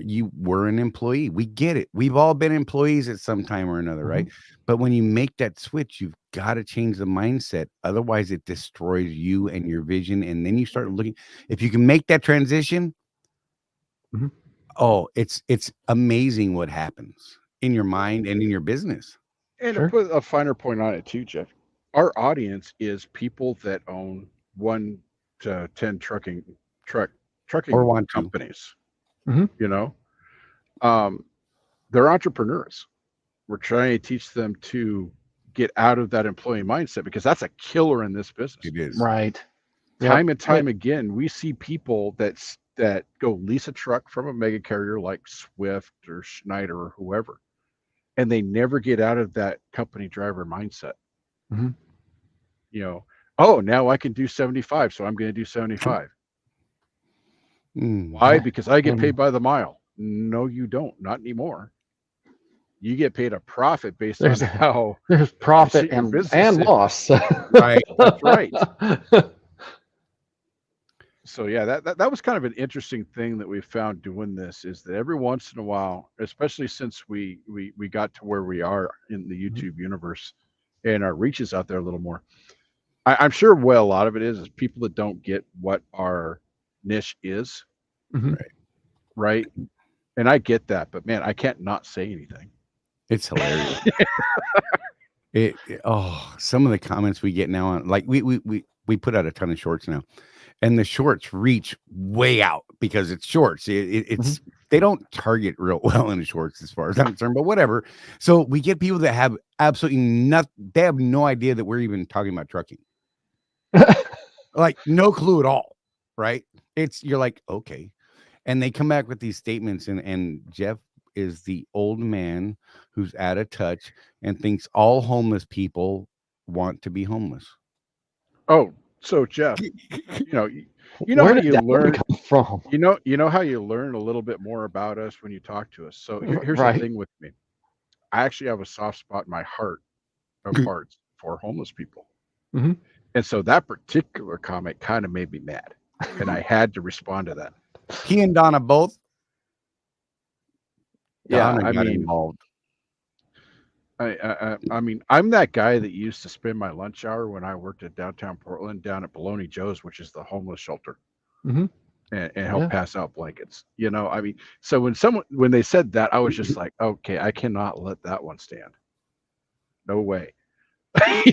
you were an employee. We get it. We've all been employees at some time or another, right? But when you make that switch, you've got to change the mindset. Otherwise, it destroys you and your vision. And then you start looking. If you can make that transition, it's amazing what happens in your mind and in your business. And to put a finer point on it too, Jeff, our audience is people that own 1 to 10 trucking or companies. You know, they're entrepreneurs. We're trying to teach them to get out of that employee mindset, because that's a killer in this business. It is. Right. time and time again, we see people that go lease a truck from a mega carrier like Swift or Schneider or whoever, and they never get out of that company driver mindset. Mm-hmm. You know, oh, now I can do 75, so I'm going to do 75. Why? Because I get paid by the mile. No, you don't. Not anymore. You get paid a profit based on how there's profit and loss. Right. That's right. So yeah, that was kind of an interesting thing that we found doing this, is that every once in a while, especially since we got to where we are in the YouTube universe and our reach is out there a little more. I'm sure a lot of it is people that don't get what our niche is. Mm-hmm. Right. And I get that, but man, I can't not say anything. It's hilarious. Some of the comments we get now on, like we put out a ton of shorts now, and the shorts reach way out because it's shorts. It's they don't target real well in the shorts as far as I'm concerned, but whatever. So we get people that have absolutely nothing. They have no idea that we're even talking about trucking. Like no clue at all. Right. You're like, okay. And they come back with these statements, and Jeff is the old man who's out of touch and thinks all homeless people want to be homeless. Oh, so Jeff, you know where how did you that learn come from? You know how you learn a little bit more about us when you talk to us. So here's the thing with me. I actually have a soft spot in my heart of hearts for homeless people. Mm-hmm. And so that particular comment kind of made me mad, and I had to respond to that. He and Donna both. Donna got involved. I mean, I'm that guy that used to spend my lunch hour when I worked at downtown Portland down at Baloney Joe's, which is the homeless shelter, and help pass out blankets. You know, I mean, so when they said that, I was just like, okay, I cannot let that one stand. No way.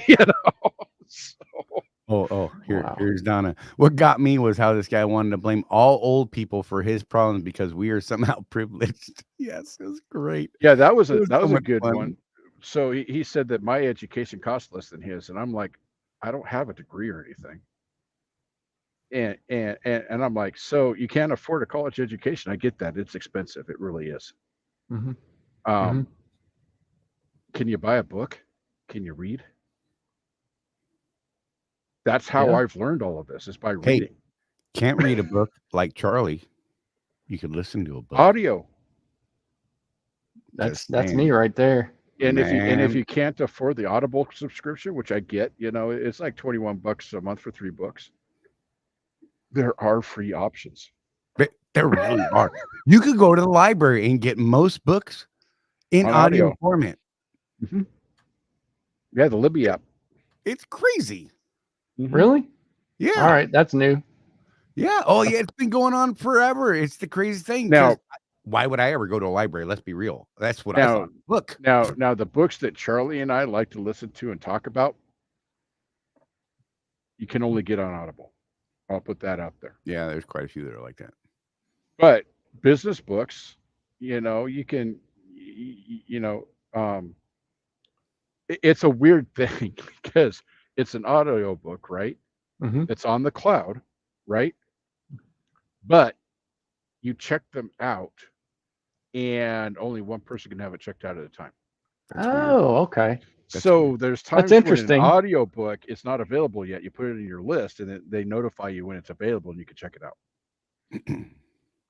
You know. So. Here's Donna. What got me was how this guy wanted to blame all old people for his problems because we are somehow privileged. Yes, it was great. Yeah, that was a good one. So he said that my education costs less than his, and I'm like, I don't have a degree or anything. And I'm like, so you can't afford a college education. I get that. It's expensive. It really is. Mm-hmm. Can you buy a book? Can you read? That's how I've learned all of this, is by reading. Can't read a book like Charlie. You could listen to a book. Audio. That's me right there. And if you can't afford the Audible subscription, which I get, you know, it's like $21 a month for 3 books. There are free options. There really are. You could go to the library and get most books in audio format. Mm-hmm. Yeah, the Libby app. It's crazy. Mm-hmm. Really? Yeah. All right, that's new. Yeah. Oh, yeah. It's been going on forever. It's the crazy thing. Now, why would I ever go to a library? Let's be real. That's what I thought. Look. Now, the books that Charlie and I like to listen to and talk about, you can only get on Audible. I'll put that out there. Yeah, there's quite a few that are like that. But business books, you know, you can, you know, it's a weird thing because it's an audio book, right? Mm-hmm. It's on the cloud, right? But you check them out, and only one person can have it checked out at a time. That's weird. Okay. So there's times when an audio book is not available yet. You put it in your list, and they notify you when it's available, and you can check it out.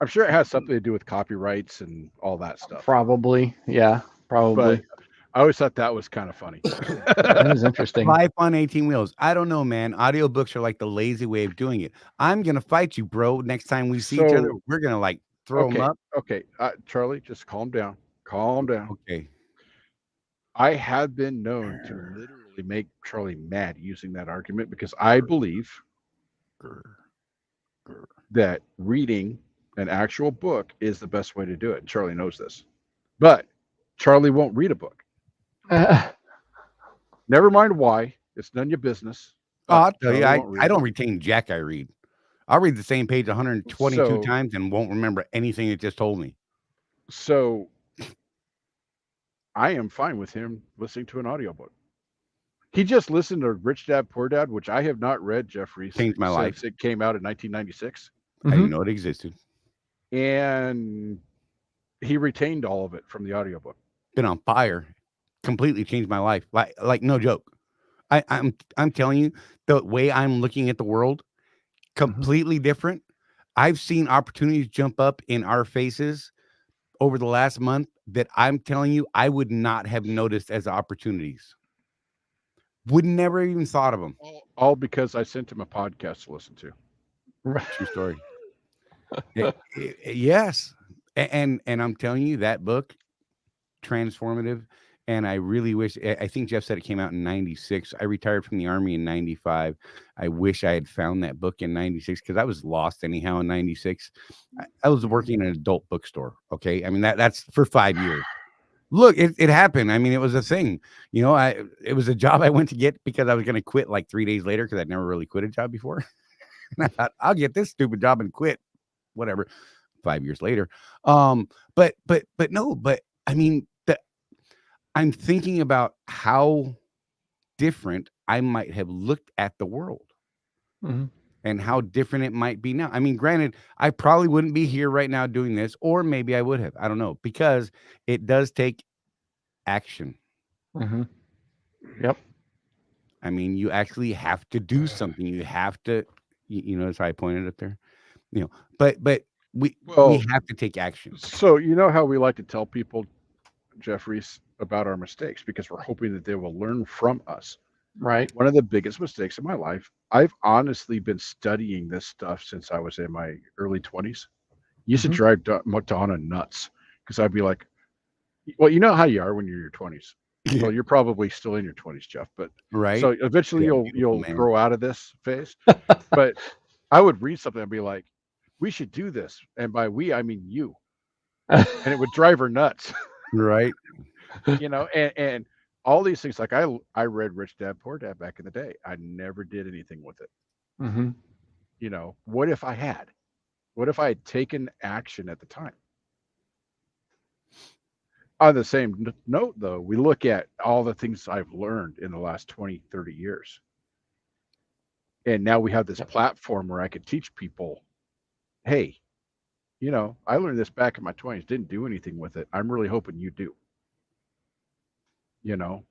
I'm sure it has something to do with copyrights and all that stuff. Probably, yeah, probably. But I always thought that was kind of funny. That is interesting. Life on 18 wheels. I don't know, man. Audiobooks are like the lazy way of doing it. I'm gonna fight you, bro. Next time we see each other, we're gonna like throw them up. Okay, Charlie, just calm down. Calm down. Okay. I have been known to literally make Charlie mad using that argument because I believe that reading an actual book is the best way to do it. And Charlie knows this. But Charlie won't read a book. Never mind why. It's none of your business. I'll tell you, I don't retain jack. I read. I'll read the same page 122 times and won't remember anything it just told me. So I am fine with him listening to an audiobook. He just listened to Rich Dad Poor Dad, which I have not read, Jeff Reese, Changed my life. It came out in 1996. I didn't know it existed. And he retained all of it from the audiobook. Been on fire. Completely changed my life. Like no joke. I'm telling you, the way I'm looking at the world, completely different. I've seen opportunities jump up in our faces over the last month that I'm telling you I would not have noticed as opportunities. Would never even thought of them. All because I sent him a podcast to listen to. True story. Yes. And I'm telling you, that book, transformative. And I really wish, I think Jeff said it came out in 96. I retired from the Army in 95. I wish I had found that book in 96 because I was lost anyhow in 96. I was working in an adult bookstore. Okay. I mean, that's for 5 years. Look, it happened. I mean, it was a thing, you know, it was a job I went to get because I was going to quit like 3 days later because I'd never really quit a job before. And I thought, I'll get this stupid job and quit, whatever. 5 years later. But I mean, I'm thinking about how different I might have looked at the world and how different it might be now. I mean, granted, I probably wouldn't be here right now doing this, or maybe I would have. I don't know, because it does take action. Yep. I mean, you actually have to do something. You have to, you know, that's how I pointed up there, you know, but we have to take action. So, you know how we like to tell people, Jeff Reese, about our mistakes because we're hoping that they will learn from us. Right. One of the biggest mistakes in my life, I've honestly been studying this stuff since I was in my early 20s. Used to drive Donna nuts because I'd be like, well, you know how you are when you're in your 20s. Well, you're probably still in your 20s, Jeff, but right. So eventually you'll grow out of this phase. But I would read something and be like, we should do this. And by we, I mean you. And it would drive her nuts. Right. You know, and all these things, like I read Rich Dad Poor Dad back in the day. I never did anything with it. You know, what if I had? What if I had taken action at the time? On the same note, though, we look at all the things I've learned in the last 20, 30 years. And now we have this platform where I could teach people, hey, you know, I learned this back in my 20s, didn't do anything with it. I'm really hoping you do. You know,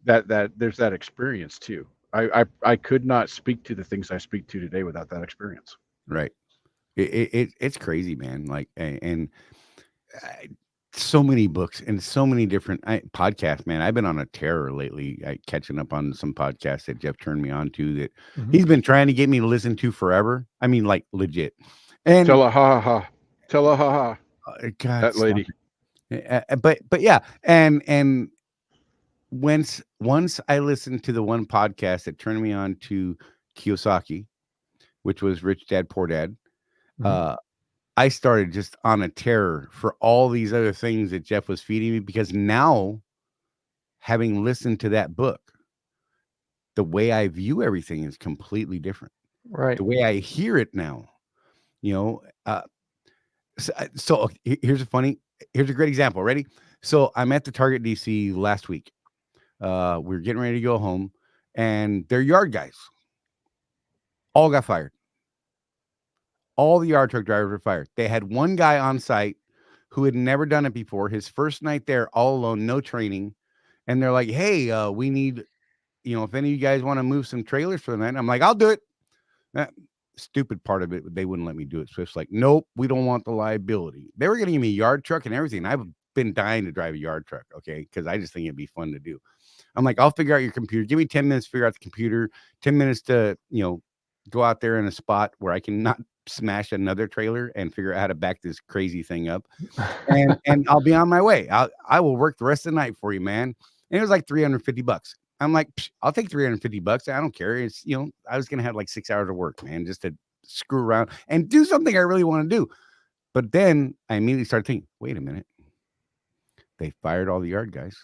that there's that experience too. I could not speak to the things I speak to today without that experience. Right. It's crazy, man. Like, and so many books and so many different podcasts, man. I've been on a terror lately, catching up on some podcasts that Jeff turned me on to that he's been trying to get me to listen to forever. I mean, like legit. And tell her ha ha. God, that lady. But yeah, and once I listened to the one podcast that turned me on to Kiyosaki, which was Rich Dad Poor Dad, I started just on a terror for all these other things that Jeff was feeding me, because now, having listened to that book, the way I view everything is completely different. Right. The way I hear it now, you know. So here's a great example. Ready? So I'm at the Target DC last week. We're getting ready to go home, and their yard guys all got fired. All the yard truck drivers were fired. They had one guy on site who had never done it before. His first night there, all alone, no training. And they're like, hey, we need, you know, if any of you guys want to move some trailers for the night. I'm like, I'll do it. That stupid part of it, they wouldn't let me do it. So it's like, nope, we don't want the liability. They were going to give me a yard truck and everything. I've been dying to drive a yard truck, okay, because I just think it'd be fun to do. I'm like, I'll figure out your computer. Give me 10 minutes to figure out the computer, 10 minutes to, you know, go out there in a spot where I can not smash another trailer and figure out how to back this crazy thing up. And I'll be on my way. I will work the rest of the night for you, man. And it was like $350. I'm like, I'll take $350. I don't care. It's, you know, I was going to have like 6 hours of work, man, just to screw around and do something I really want to do. But then I immediately started thinking, wait a minute. They fired all the yard guys.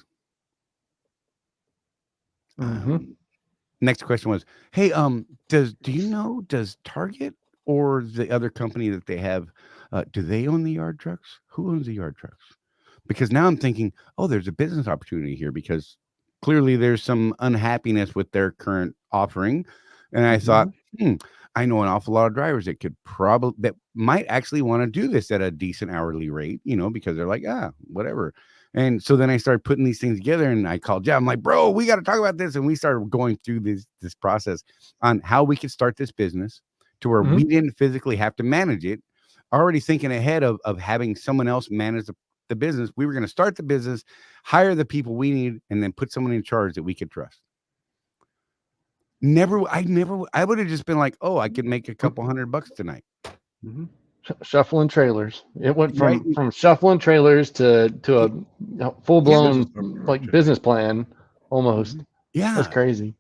Next question was, hey, does Target or the other company that they have, do they own the yard trucks? Who owns the yard trucks? Because now I'm thinking, oh, there's a business opportunity here, because clearly there's some unhappiness with their current offering. And I thought, I know an awful lot of drivers that might actually want to do this at a decent hourly rate, because they're like, whatever. And so then I started putting these things together, and I called Jeff. I'm like, bro, we got to talk about this. And we started going through this process on how we could start this business to where we didn't physically have to manage it. Already thinking ahead of having someone else manage the business. We were going to start the business, hire the people we need, and then put someone in charge that we could trust. I would have just been like, I could make a couple $100 tonight. Shuffling trailers. It went from shuffling trailers to a full blown business plan almost. Yeah, that's crazy.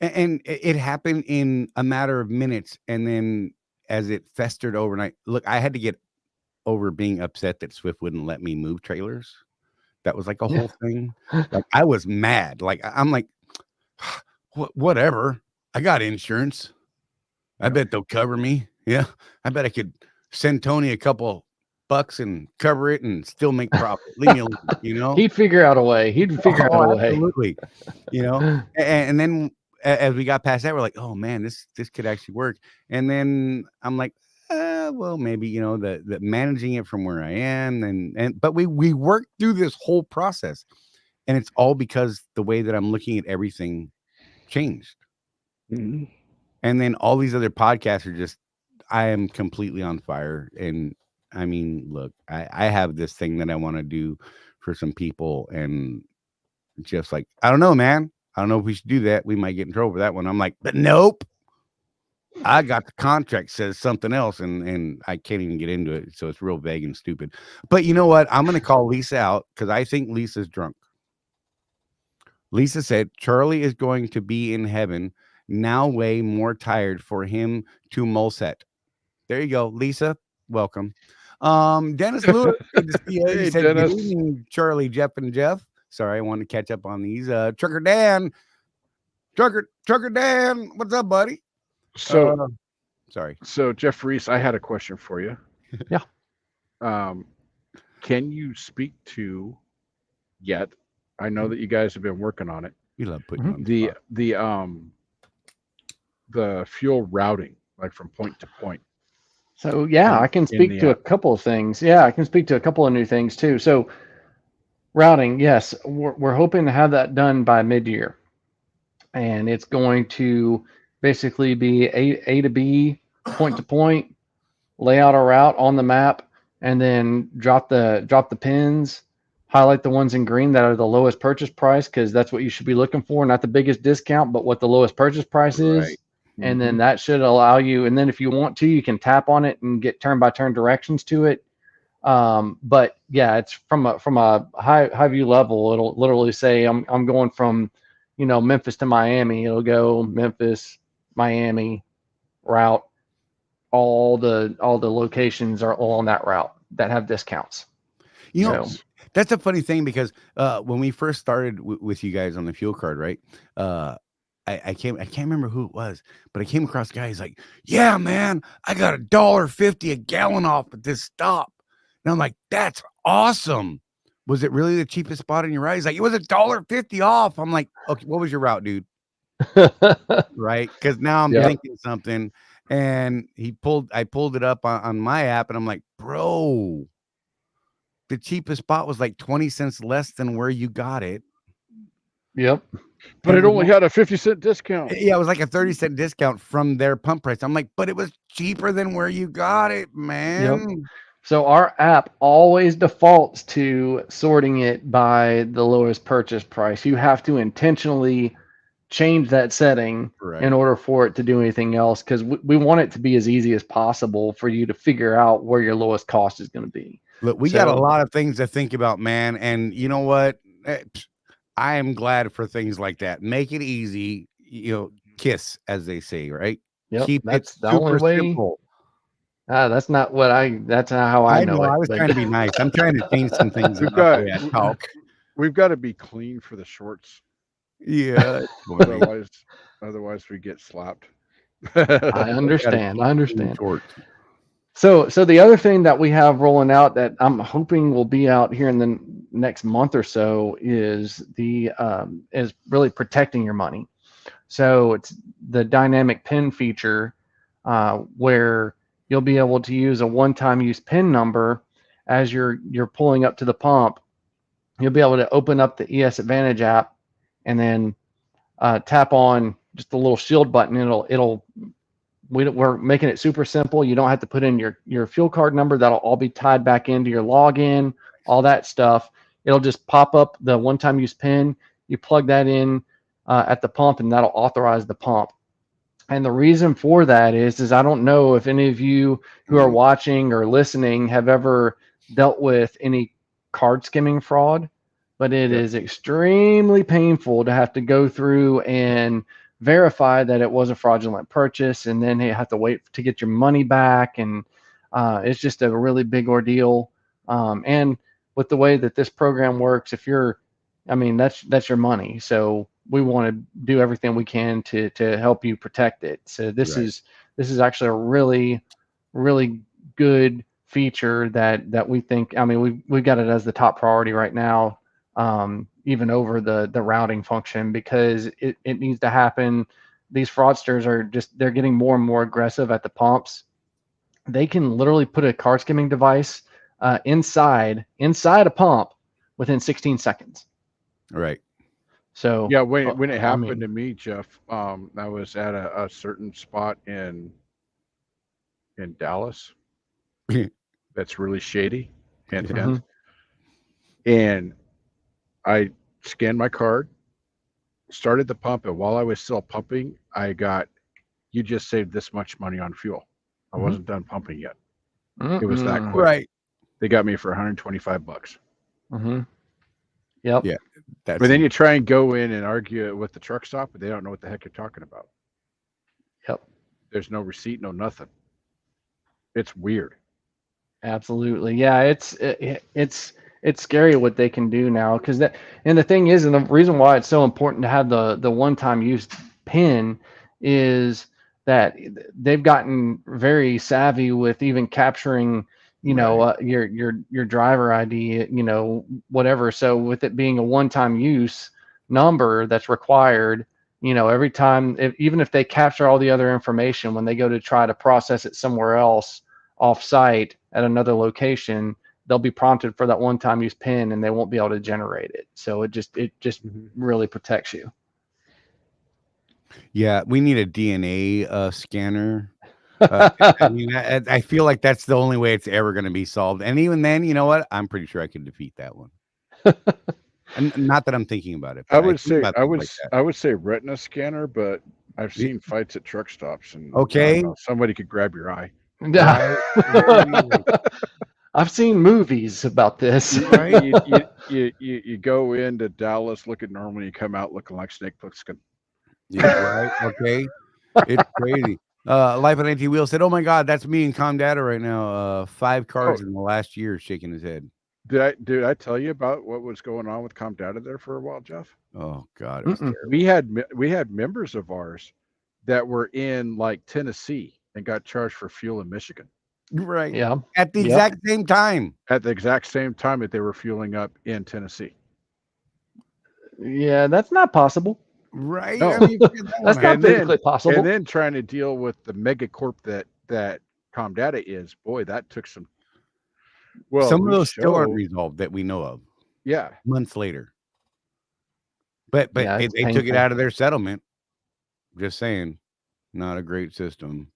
And it happened in a matter of minutes, and then as it festered overnight, look, I had to get over being upset that Swift wouldn't let me move trailers. That was like a whole thing. Like I was mad. Like I'm like, whatever. I got insurance. I bet they'll cover me. Yeah, I bet I could send Tony a couple bucks and cover it and still make profit. Leave me alone, He'd figure out a way. Absolutely. And then as we got past that, we're like, oh man, this could actually work. And then I'm like, well, maybe, the managing it from where I am. But we worked through this whole process, and it's all because the way that I'm looking at everything changed. And then all these other podcasts are just, I am completely on fire. And I mean, look, I have this thing that I want to do for some people, and Jeff's like, I don't know, man. I don't know if we should do that. We might get in trouble for that one. I'm like, but nope. I got the contract says something else, and I can't even get into it. So it's real vague and stupid. But you know what? I'm going to call Lisa out because I think Lisa's drunk. Lisa said, Charlie is going to be in heaven, now way more tired for him to mulset. There you go, Lisa. Welcome. Dennis Lewis, good to see you. He said, Dennis. Good evening, Charlie, Jeff, and Jeff. Sorry, I wanted to catch up on these. Trucker Dan, what's up, buddy? So, sorry. So, Jeff Reese, I had a question for you. Yeah. Can you speak to yet? I know that you guys have been working on it. We love putting on the fuel routing, like from point to point. So I can speak to a couple of things. Yeah, I can speak to a couple of new things too. So routing, yes, we're hoping to have that done by mid-year, and it's going to basically be A to B, point to point, lay out a route on the map, and then drop the pins, highlight the ones in green that are the lowest purchase price, because that's what you should be looking for, not the biggest discount, but what the lowest purchase price is. Right. And then that should allow you, and then if you want to, you can tap on it and get turn-by-turn directions to it. But yeah, it's from a high view level. It'll literally say I'm going from, Memphis to Miami. It'll go Memphis, Miami route. All the locations are all on that route that have discounts. That's a funny thing, because when we first started with you guys on the fuel card, right? I can't remember who it was, but I came across a guy. He's like, yeah, man, I got $1.50 a gallon off at this stop. And I'm like, that's awesome. Was it really the cheapest spot in your route? He's like, it was $1.50 off. I'm like, okay, what was your route, dude? Right? Because now I'm thinking something. And I pulled it up on my app, and I'm like, bro, the cheapest spot was like 20 cents less than where you got it. Yep. But it only had a 50-cent discount. Yeah, it was like a 30-cent discount from their pump price. I'm like, but it was cheaper than where you got it, man. Yep. So our app always defaults to sorting it by the lowest purchase price. You have to intentionally change that setting in order for it to do anything else, because we want it to be as easy as possible for you to figure out where your lowest cost is going to be. Look, we got a lot of things to think about, man. And you know what? I am glad for things like that. Make it easy, KISS, as they say, right? Yep, Keep that's it the super only way. Simple. That's not how I know it. I was trying to be nice. I'm trying to change some things. We've got to be clean for the shorts. Yeah. Otherwise we get slapped. I understand. So the other thing that we have rolling out that I'm hoping will be out here in the next month or so is really protecting your money. So it's the dynamic PIN feature, where you'll be able to use a one-time use PIN number as you're pulling up to the pump. You'll be able to open up the ES Advantage app and then tap on just the little shield button. We're making it super simple. You don't have to put in your fuel card number. That'll all be tied back into your login, all that stuff. It'll just pop up the one-time use PIN. You plug that in at the pump, and that'll authorize the pump. And the reason for that is I don't know if any of you who are watching or listening have ever dealt with any card skimming fraud, but it is extremely painful to have to go through and verify that it was a fraudulent purchase, and then you have to wait to get your money back, and it's just a really big ordeal. And with the way that this program works, that's your money. So we want to do everything we can to help you protect it. So this is actually a really, really good feature that we think, we've got it as the top priority right now, even over the routing function, because it needs to happen. These fraudsters they're getting more and more aggressive at the pumps. They can literally put a card skimming device inside a pump within 16 seconds. Right. So yeah, when it happened to me, Jeff, I was at a certain spot in Dallas that's really shady and intense. And I scanned my card, started the pump, and while I was still pumping, I got, you just saved this much money on fuel. I wasn't done pumping yet. It was that quick. Right. They got me for $125. Yep. Yeah. But then you try and go in and argue it with the truck stop, but they don't know what the heck you're talking about. Yep. There's no receipt, no nothing. It's weird. Absolutely. Yeah, it's scary what they can do now, and the thing is, and the reason why it's so important to have the one-time use PIN is that they've gotten very savvy with even capturing your driver ID, whatever. So with it being a one-time use number that's required, every time, even if they capture all the other information, when they go to try to process it somewhere else off-site at another location, they'll be prompted for that one-time use PIN, and they won't be able to generate it. So it just really protects you. Yeah, we need a DNA scanner. I feel like that's the only way it's ever going to be solved. And even then, you know what? I'm pretty sure I can defeat that one. And not that I'm thinking about it. I would say retina scanner, but I've seen fights at truck stops, and somebody could grab your eye. I've seen movies about this. Right? you go into Dallas looking normal, you come out looking like Snake Plissken. Yeah, right. Okay. It's crazy. Life on Empty Wheel said, "Oh my God, that's me and Calm Data right now. 5 cars in the last year," shaking his head. Did I tell you about what was going on with Calm Data there for a while, Jeff? Oh God, it was terrible. We had members of ours that were in like Tennessee and got charged for fuel in Michigan. Right. Yeah. At the exact same time. At the exact same time that they were fueling up in Tennessee. Yeah, that's not possible. Right. No. That's not physically possible. And then trying to deal with the megacorp that Calm Data is, boy, that took some. Well, some of those still aren't resolved that we know of. Yeah. Months later. But Yeah, they took it out of their settlement. Just saying, not a great system.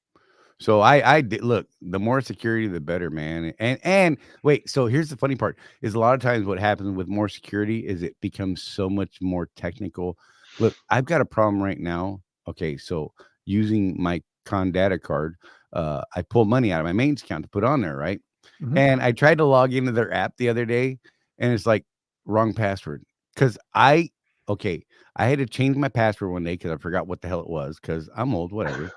So I did look, the more security, the better, man. And wait, so here's the funny part is a lot of times what happens with more security is it becomes so much more technical. Look, I've got a problem right now. Okay, so using my Condata card, I pull money out of my maintenance account to put on there, right? And I tried to log into their app the other day, and it's like wrong password. Because I had to change my password one day because I forgot what the hell it was, because I'm old, whatever.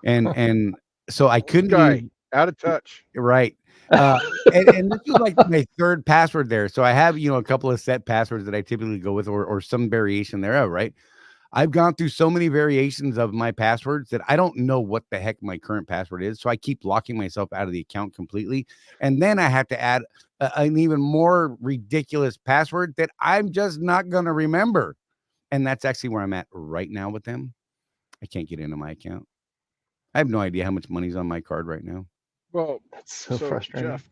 And so I couldn't out of touch. Right. And this is like my third password there. So I have, a couple of set passwords that I typically go with, or some variation thereof, right? I've gone through so many variations of my passwords that I don't know what the heck my current password is. So I keep locking myself out of the account completely. And then I have to add an even more ridiculous password that I'm just not going to remember. And that's actually where I'm at right now with them. I can't get into my account. I have no idea how much money's on my card right now. Well, that's so frustrating. Jeff,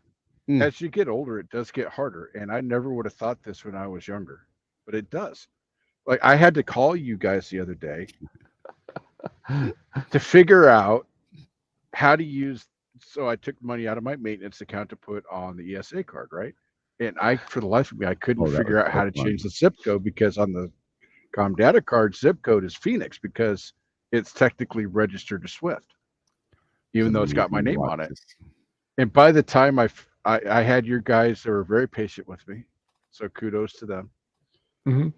as you get older, it does get harder. And I never would have thought this when I was younger, but it does. Like, I had to call you guys the other day to figure out how to use. So I took money out of my maintenance account to put on the ESA card, right? And for the life of me, I couldn't figure out how to change the zip code, because on the Comdata card, zip code is Phoenix because it's technically registered to Swift, even though it's got my name on it. And by the time I had your guys that were very patient with me, so kudos to them.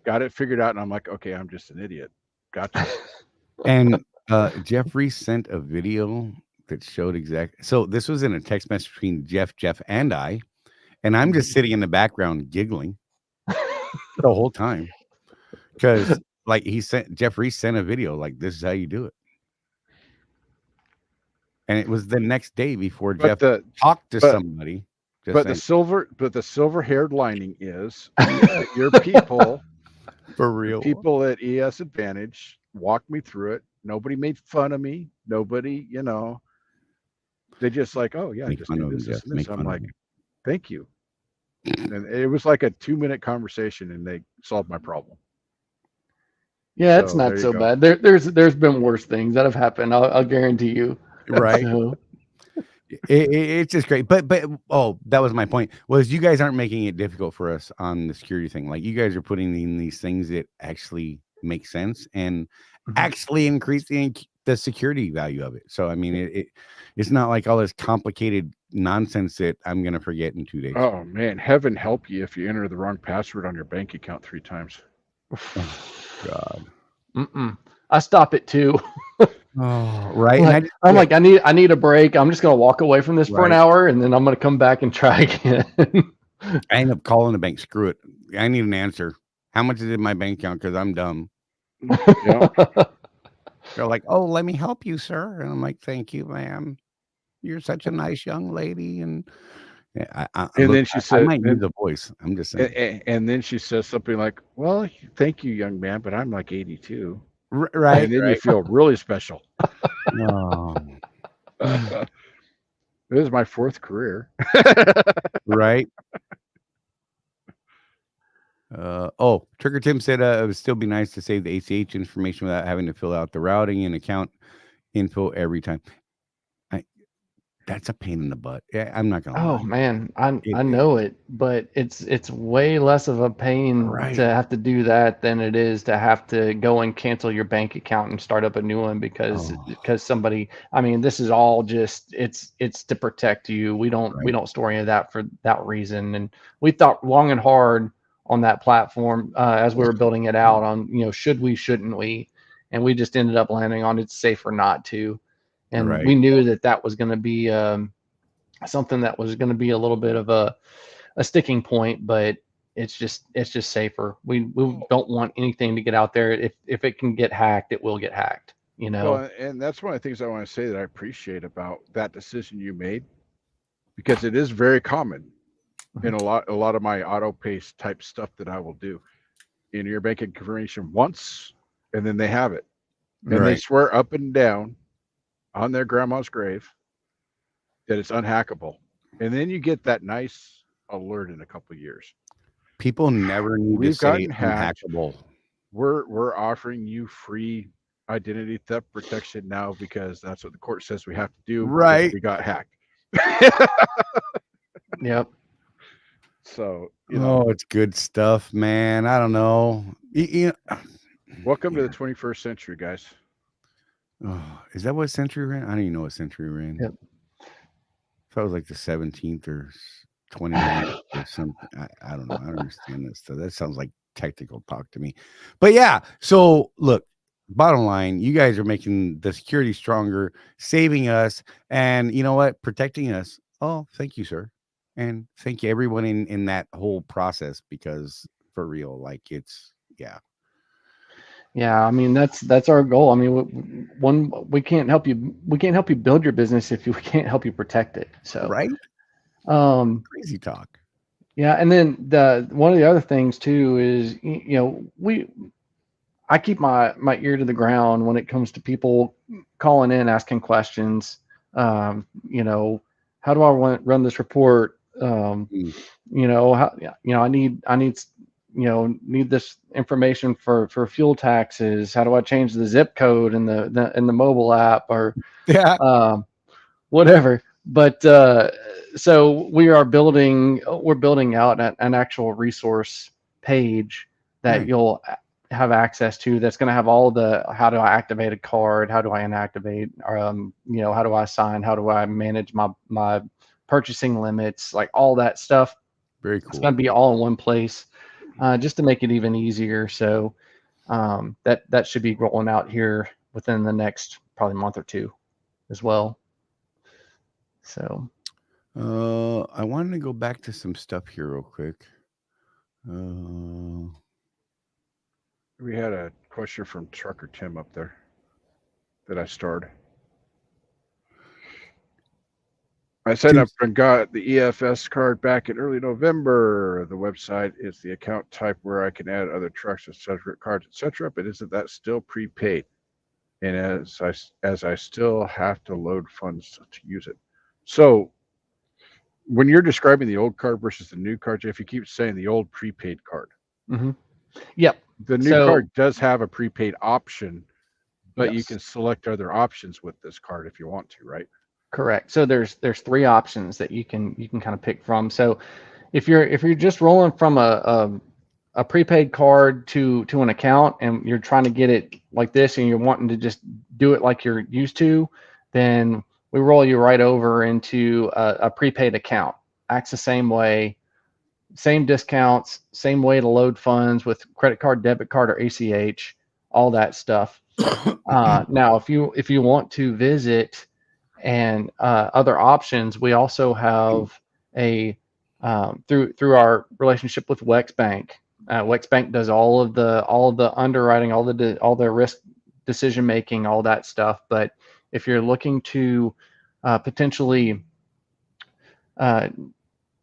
Got it figured out, and I'm like, okay, I'm just an idiot. Gotcha. And Jeff Reese sent a video that showed exactly. So this was in a text message between Jeff, and I, and I'm just sitting in the background giggling the whole time, because like Jeff Reese sent a video like, this is how you do it. And it was the next day before Jeff talked to somebody. But the silver haired lining is your people, for real, people at ES Advantage walked me through it. Nobody made fun of me. Nobody, they just like, oh yeah, just do this and this. I'm like, thank you. And it was like a 2-minute conversation, and they solved my problem. Yeah, it's not so bad. There's been worse things that have happened. I'll guarantee you. Right. So. It's just great. But that was my point, was you guys aren't making it difficult for us on the security thing. Like, you guys are putting in these things that actually make sense and actually increase the security value of it. So I mean, it's not like all this complicated nonsense that I'm gonna forget in 2 days. Oh man, heaven help you if you enter the wrong password on your bank account 3 times. Oh, God. I stop it too. Oh, right. I'm like, I need a break. I'm just gonna walk away from this for an hour, and then I'm gonna come back and try again. I end up calling the bank. Screw it. I need an answer. How much is in my bank account? Because I'm dumb. They're like, oh, let me help you, sir. And I'm like, thank you, ma'am. You're such a nice young lady. And then she said, I might use the voice. I'm just saying. And then she says something like, well, thank you, young man, but I'm like 82. Right. And then you feel really special. Oh. This is my 4th career. Right. Trigger Tim said it would still be nice to save the ACH information without having to fill out the routing and account info every time. That's a pain in the butt. Yeah, I'm not gonna. Oh man, I know it, but it's way less of a pain to have to do that than it is to have to go and cancel your bank account and start up a new one because somebody. I mean, this is all just it's to protect you. We don't store any of that for that reason, and we thought long and hard on that platform as we were building it out on should we, shouldn't we, and we just ended up landing on it's safer not to. And we knew that was going to be something that was going to be a little bit of a sticking point, but it's just safer. We don't want anything to get out there. If it can get hacked, it will get hacked. Well, and that's one of the things I want to say that I appreciate about that decision you made, because it is very common in a lot of my auto paste type stuff that I will do. Your bank information once, and then they have it, and they swear up and down on their grandma's grave that it's unhackable, and then you get that nice alert in a couple of years. People never need to say unhackable. We're offering you free identity theft protection now because that's what the court says we have to do. Right? We got hacked. Yep. So it's good stuff, man. I don't know. Welcome to the 21st century, guys. Oh, is that what century ran? I don't even know what century ran. Yep. That was like the 17th or 29th or something. I don't know. I don't understand this stuff. That sounds like technical talk to me. But yeah, so look, bottom line, you guys are making the security stronger, saving us, and you know what? Protecting us. Oh, thank you, sir. And thank you everyone in that whole process, because for real, like Yeah, I mean that's our goal. I mean, we can't help you. We can't help you build your business if we can't help you protect it. So right. Crazy talk. Yeah, and then one of the other things too is, I keep my ear to the ground when it comes to people calling in asking questions. How do I run this report? I need this information for fuel taxes. How do I change the zip code in the mobile app, or whatever? But so we're building out an actual resource page that you'll have access to, that's going to have all the, how do I activate a card, how do I inactivate, how do I sign, how do I manage my purchasing limits, like all that stuff. Very cool. It's going to be all in one place, just to make it even easier. So that should be rolling out here within the next probably month or two as well. So I wanted to go back to some stuff here real quick. We had a question from Trucker Tim up there that I starred. I signed up and got the EFS card back in early November. The website is the account type where I can add other trucks, etc., cards, etc. But isn't that still prepaid? And as I still have to load funds to use it. So when you're describing the old card versus the new card, Jeff, you keep saying the old prepaid card. Mm-hmm. Yep. The new card does have a prepaid option, but you can select other options with this card if you want to, right? Correct. So there's 3 options that you can kind of pick from. So if you're just rolling from a prepaid card to an account, and you're trying to get it like this, and you're wanting to just do it like you're used to, then we roll you right over into a prepaid account. Acts the same way, same discounts, same way to load funds with credit card, debit card, or ACH, all that stuff. Now, if you want to visit and other options, we also have a through our relationship with Wex Bank. Wex Bank does all of the underwriting, all the risk decision making, all that stuff. But if you're looking to potentially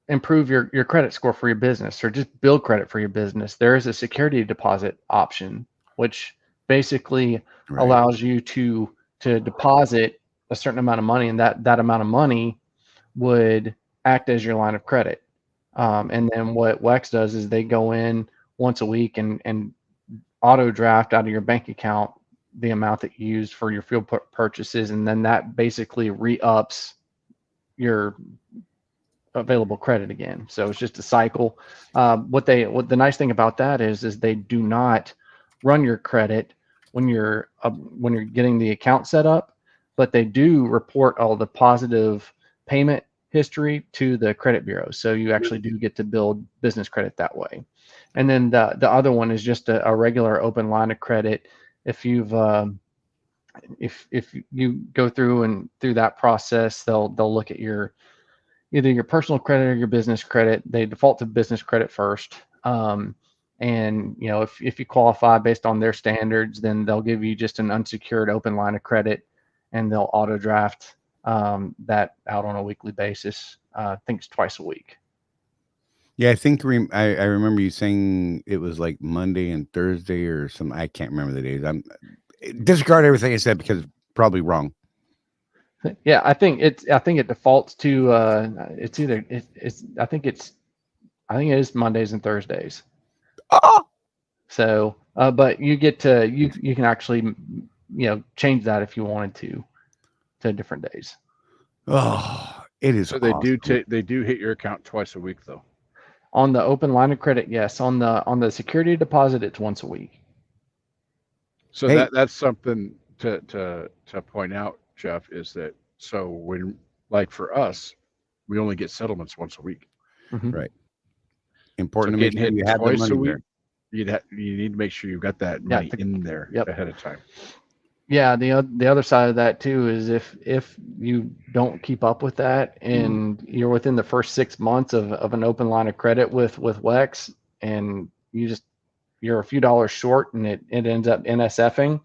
improve your credit score for your business, or just build credit for your business, there is a security deposit option, which basically allows you to deposit a certain amount of money, and that amount of money would act as your line of credit. And then what Wex does is they go in once a week and auto draft out of your bank account the amount that you used for your fuel purchases, and then that basically re-ups your available credit again. So it's just a cycle. What the nice thing about that is they do not run your credit when you're getting the account set up, but they do report all the positive payment history to the credit bureau. So you actually do get to build business credit that way. And then the other one is just a regular open line of credit. If you've if you go through that process, they'll look at either your personal credit or your business credit. They default to business credit first. And if you qualify based on their standards, then they'll give you just an unsecured open line of credit, and they'll auto draft that out on a weekly basis. I think it's twice a week. Yeah, I think I remember you saying it was like Monday and Thursday or something. I can't remember the days. I'm disregard everything I said because it's probably wrong. Yeah, I think it defaults to I think it is Mondays and Thursdays. Oh. So, but you get to you can actually change that if you wanted to different days. Oh, it is. So they awesome. They do hit your account twice a week though. On the open line of credit, yes. On the security deposit, it's once a week. So that's something to point out, Jeff, is that so when, like for us, we only get settlements once a week. Mm-hmm. Right. Important to make sure you have the money there. You need to make sure you've got that money in there ahead of time. Yeah, the other side of that too is if you don't keep up with that, and you're within the first 6 months of an open line of credit with Wex, and you're a few dollars short, and it ends up NSFing,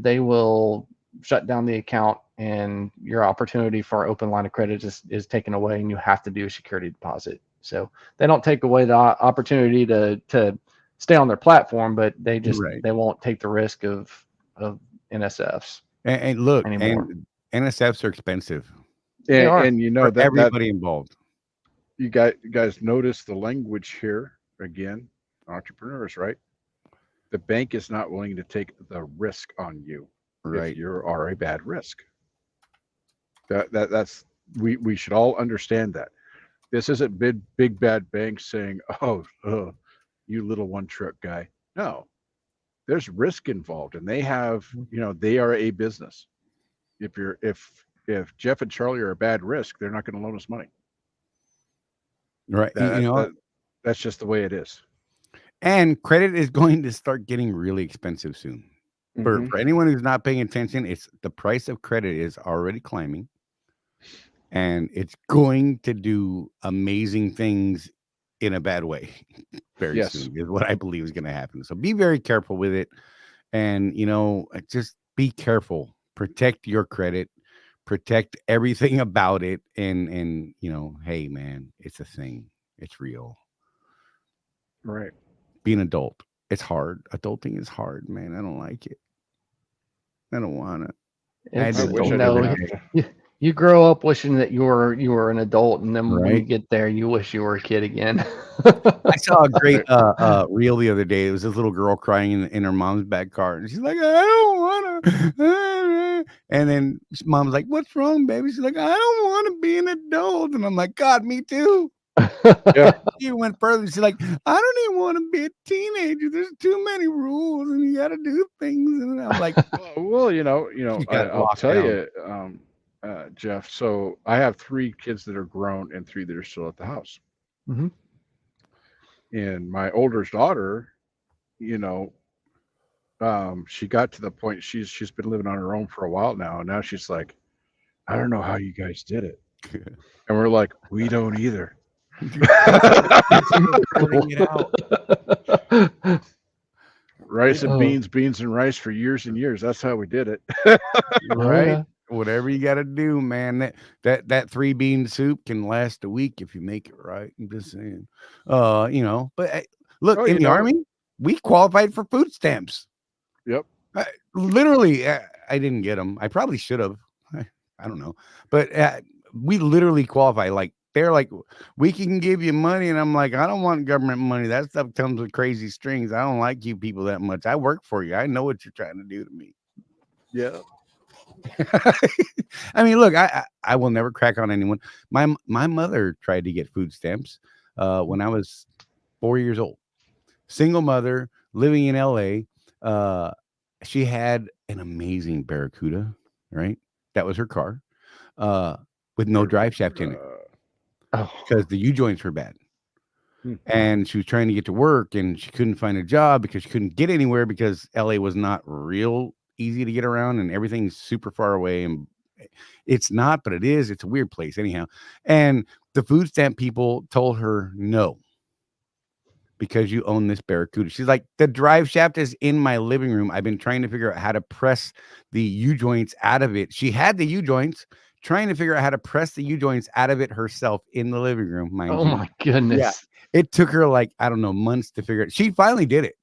they will shut down the account, and your opportunity for open line of credit is taken away, and you have to do a security deposit. So they don't take away the opportunity to stay on their platform, but they just they won't take the risk of NSFs. And look, anymore. and NSFs are expensive. And you know that everybody involved. You guys notice the language here again, entrepreneurs, right? The bank is not willing to take the risk on you if you are a bad risk. That's we should all understand that. This isn't big bad banks saying, "Oh, you little one trick guy." No, there's risk involved, and they have, they are a business. If Jeff and Charlie are a bad risk, they're not going to loan us money. Right. That's just the way it is. And credit is going to start getting really expensive soon. For anyone who's not paying attention, it's the price of credit is already climbing, and it's going to do amazing things in a bad way very soon is what I believe is going to happen. So be very careful with it, and just be careful. Protect your credit, protect everything about it, and hey man, it's a thing. It's real. Right. Being an adult, it's hard. Adulting is hard, man. I don't like it. I don't want to. You grow up wishing that you were an adult, and then when you get there, you wish you were a kid again. I saw a great reel the other day. It was this little girl crying in her mom's back car, and she's like, "I don't want to." And then mom's like, "What's wrong, baby?" She's like, "I don't want to be an adult." And I'm like, "God, me too." She went further. She's like, "I don't even want to be a teenager. There's too many rules, and you got to do things." And I'm like, "Well, I'll tell you, Jeff. So I have 3 kids that are grown and 3 that are still at the house. And my older daughter, she got to the point she's been living on her own for a while now, and now she's like, "I don't know how you guys did it." And we're like, "We don't either." Rice and beans and rice for years and years. That's how we did it. Right. Whatever you got to do, man. That 3-bean soup can last a week if you make it right. I'm just saying. But look, in the Army, we qualified for food stamps. Yep. Literally, I didn't get them. I probably should have. I don't know. But we literally qualify. Like, they're like, "We can give you money." And I'm like, "I don't want government money. That stuff comes with crazy strings. I don't like you people that much. I work for you. I know what you're trying to do to me." Yeah. I mean, look, I will never crack on anyone. My mother tried to get food stamps when I was 4 years old. Single mother living in LA. She had an amazing Barracuda, right? That was her car, with no drive shaft in it. Because the U-joints were bad. And she was trying to get to work, and she couldn't find a job because she couldn't get anywhere because LA was not real easy to get around, and everything's super far away. And it's not, but it is. It's a weird place anyhow. And the food stamp people told her no, because you own this Barracuda. She's like, "The drive shaft is in my living room. I've been trying to figure out how to press the U-joints out of it." She had the U-joints, trying to figure out how to press the U-joints out of it herself in the living room. Oh my goodness. Yeah. It took her months to figure it. She finally did it.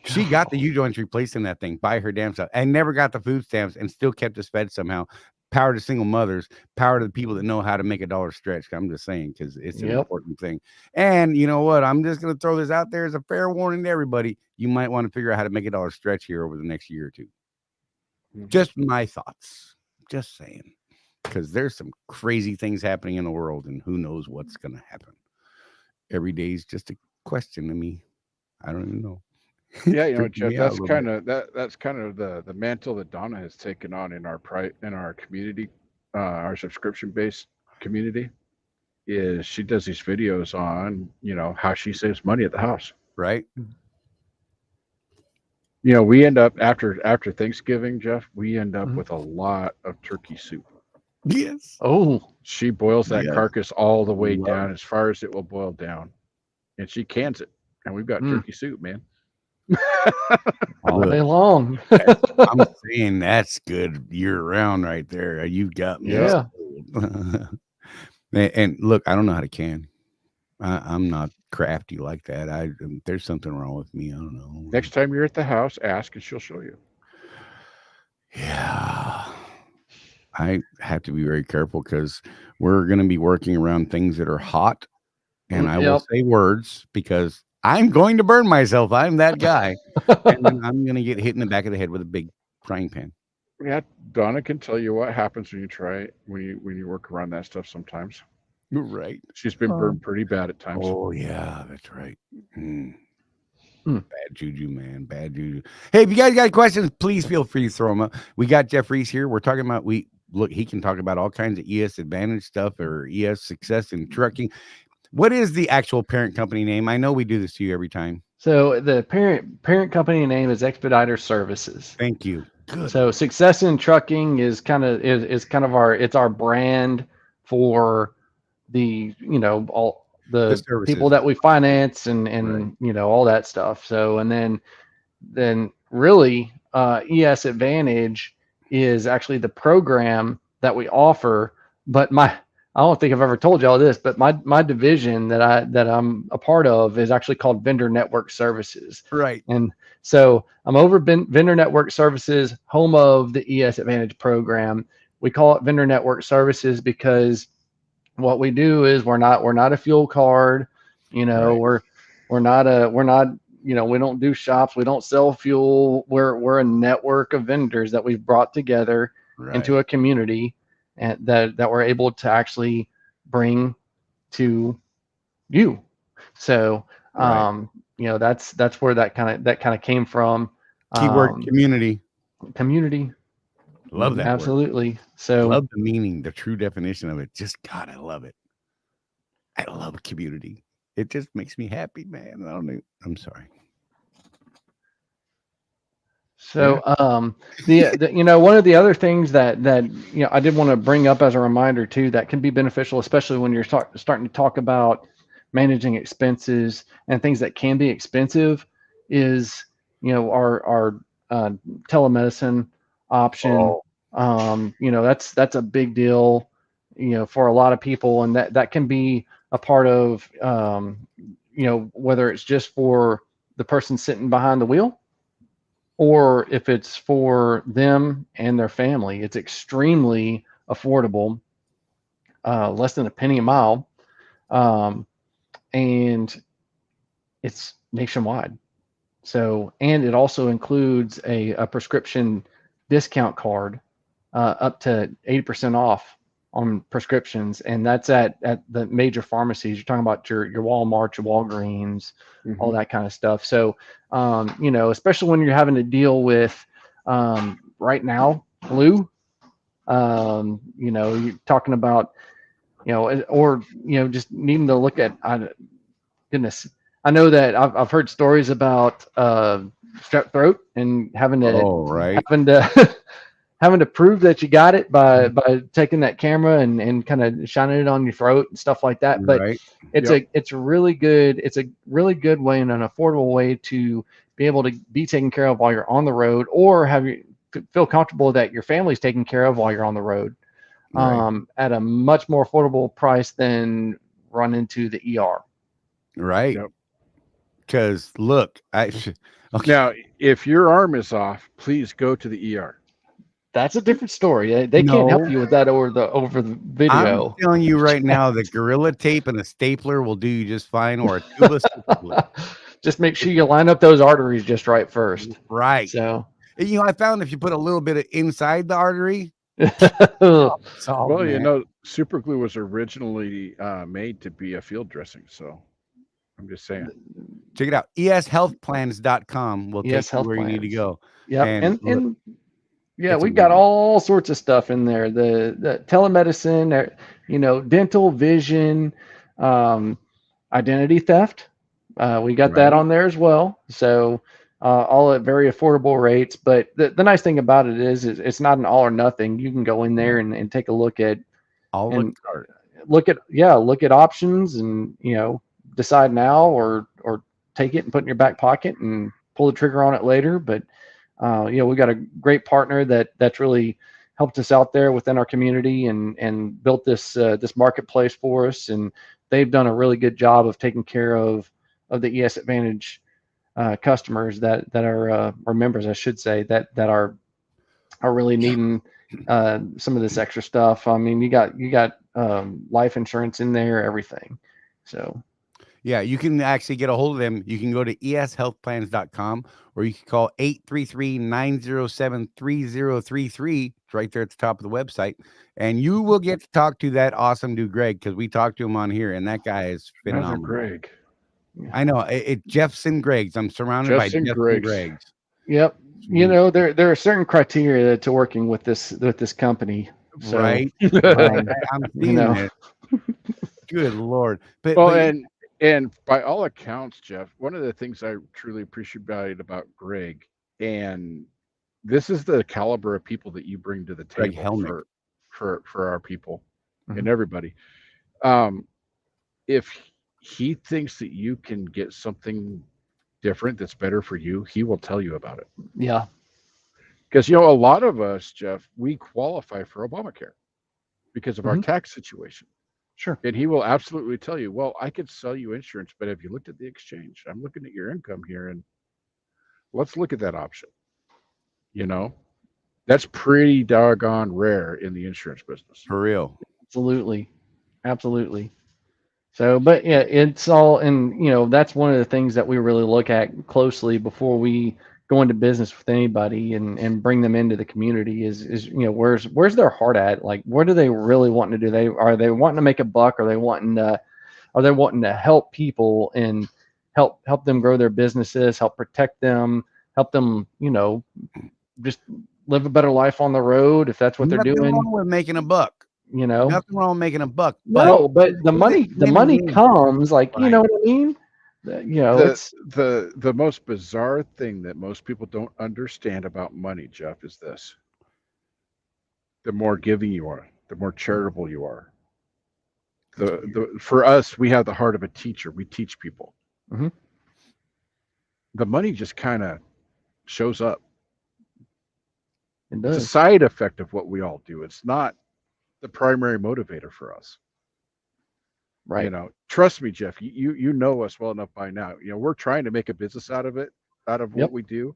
She got the U-joints replaced in that thing by her damn self, and never got the food stamps, and still kept us fed somehow. Power to single mothers, power to the people that know how to make a dollar stretch. I'm just saying, because it's an important thing. And you know what? I'm just going to throw this out there as a fair warning to everybody. You might want to figure out how to make a dollar stretch here over the next year or two. Just my thoughts. Just saying. Because there's some crazy things happening in the world, and who knows what's going to happen. Every day is just a question to me. I don't even know. Yeah, Jeff, that's kind of the mantle that Donna has taken on in our community, our subscription-based community. Is she does these videos on how she saves money at the house. Right. We end up after Thanksgiving, Jeff. We end up with a lot of turkey soup. Yes. Oh, she boils that carcass all the way down as far as it will boil down, and she cans it, and we've got turkey soup, man. All day long. I'm saying that's good year round right there. You got me. Yeah. And look, I don't know how to can. I'm not crafty like that. There's something wrong with me. I don't know. Next time you're at the house, ask and she'll show you. Yeah. I have to be very careful because we're going to be working around things that are hot, and I will say words because I'm going to burn myself. I'm that guy. And then I'm going to get hit in the back of the head with a big frying pan. Yeah, Donna can tell you what happens when you try it, when you work around that stuff sometimes. You're right. She's been burned pretty bad at times. Oh, yeah, that's right. Bad juju, man. Bad juju. Hey, if you guys got questions, please feel free to throw them up. We got Jeff Reese here. We're talking about, he can talk about all kinds of ES Advantage stuff or ES Success in trucking. What is the actual parent company name? I know we do this to you every time. So the parent company name is Expediter Services. Thank you. Good. So Success in Trucking is kind of our brand for the, all the people that we finance and right. All that stuff. So, and then really ES Advantage is actually the program that we offer, but I don't think I've ever told y'all this, but my division that I'm a part of is actually called Vendor Network Services. Right. And so I'm over Vendor Network Services, home of the ES Advantage program. We call it Vendor Network Services because what we do is we're not a fuel card, right. we're not we don't do shops, we don't sell fuel. We're a network of vendors that we've brought together right. into a community and that we're able to actually bring to you. So right. That's where that kind of came from. Keyword community. Love that. Absolutely. Word. So love the meaning, the true definition of it. Just God, I love it. I love community. It just makes me happy, man. I'm sorry. So one of the other things that I did want to bring up as a reminder too, that can be beneficial, especially when you're starting to talk about managing expenses and things that can be expensive, is our telemedicine option. That's a big deal, for a lot of people, and that can be a part of whether it's just for the person sitting behind the wheel, or if it's for them and their family. It's extremely affordable, less than a penny a mile, and it's nationwide. So, and it also includes a prescription discount card, up to 80% off on prescriptions, and that's at the major pharmacies. You're talking about your Walmart, your Walgreens, mm-hmm. all that kind of stuff. So, especially when you're having to deal with right now flu, you're talking about, or just needing to look at. Goodness, I know that I've heard stories about strep throat and having to having to prove that you got it by taking that camera and kind of shining it on your throat and stuff like that. But right. It's a really good way and an affordable way to be able to be taken care of while you're on the road, or feel comfortable that your family's taken care of while you're on the road, right. At a much more affordable price than run into the ER. Right. Because look, okay. Now, if your arm is off, please go to the ER. That's a different story. They can't help you with that over the video. I'm telling you right now, the Gorilla Tape and a stapler will do you just fine, or a tubeless stapler. Just make sure you line up those arteries just right first. Right. So, I found if you put a little bit of inside the artery. super glue was originally made to be a field dressing. So I'm just saying. Check it out. eshealthplans.com will take you where you need to go. Yeah. And yeah, we've got all sorts of stuff in there. The telemedicine, dental, vision, identity theft. We got that on there as well. So all at very affordable rates. But the nice thing about it is it's not an all or nothing. You can go in there and take a look at look at options and decide now or take it and put it in your back pocket and pull the trigger on it later. But we got a great partner that's really helped us out there within our community and built this marketplace for us. And they've done a really good job of taking care of the ES Advantage customers that are or members, I should say, that are really needing some of this extra stuff. I mean, you got life insurance in there, everything. So yeah, you can actually get a hold of them. You can go to eshealthplans.com, or you can call 833-907-3033. It's right there at the top of the website. And you will get to talk to that awesome dude, Greg, because we talked to him on here, and that guy is phenomenal. Another Greg. I know. It Jeff's and Greg's. I'm surrounded by Jeff's and Greg's. Yep. You know, there are certain criteria to working with this company. So, right. I'm seeing it. Good Lord. But and by all accounts, Jeff, one of the things I truly appreciate about Greg, and this is the caliber of people that you bring to the table for our people and everybody. If he thinks that you can get something different that's better for you, he will tell you about it. Yeah. Because, you know, a lot of us, Jeff, we qualify for Obamacare because of our tax situation. Sure. And he will absolutely tell you, well, I could sell you insurance, but have you looked at the exchange? I'm looking at your income here, and let's look at that option. You know, that's pretty doggone rare in the insurance business. For real. Absolutely. Absolutely. So, but yeah, it's all, and you know, that's one of the things that we really look at closely before we go into business with anybody and bring them into the community is, you know, where's their heart at? Like, what are they really wanting to do? Are they wanting to make a buck? Are they wanting to help people and help them grow their businesses, help protect them, help them, you know, just live a better life on the road if that's what they're doing. Nothing wrong with making a buck. You know, nothing wrong with making a buck. But the money comes, like, you know what I mean? You know, the most bizarre thing that most people don't understand about money, Jeff, is this: the more giving you are, the more charitable you are. For us, we have the heart of a teacher. We teach people. The money just kind of shows up. It does. It's a side effect of what we all do. It's not the primary motivator for us. Right. You know, trust me, Jeff, you know us well enough by now. You know, we're trying to make a business out of what we do,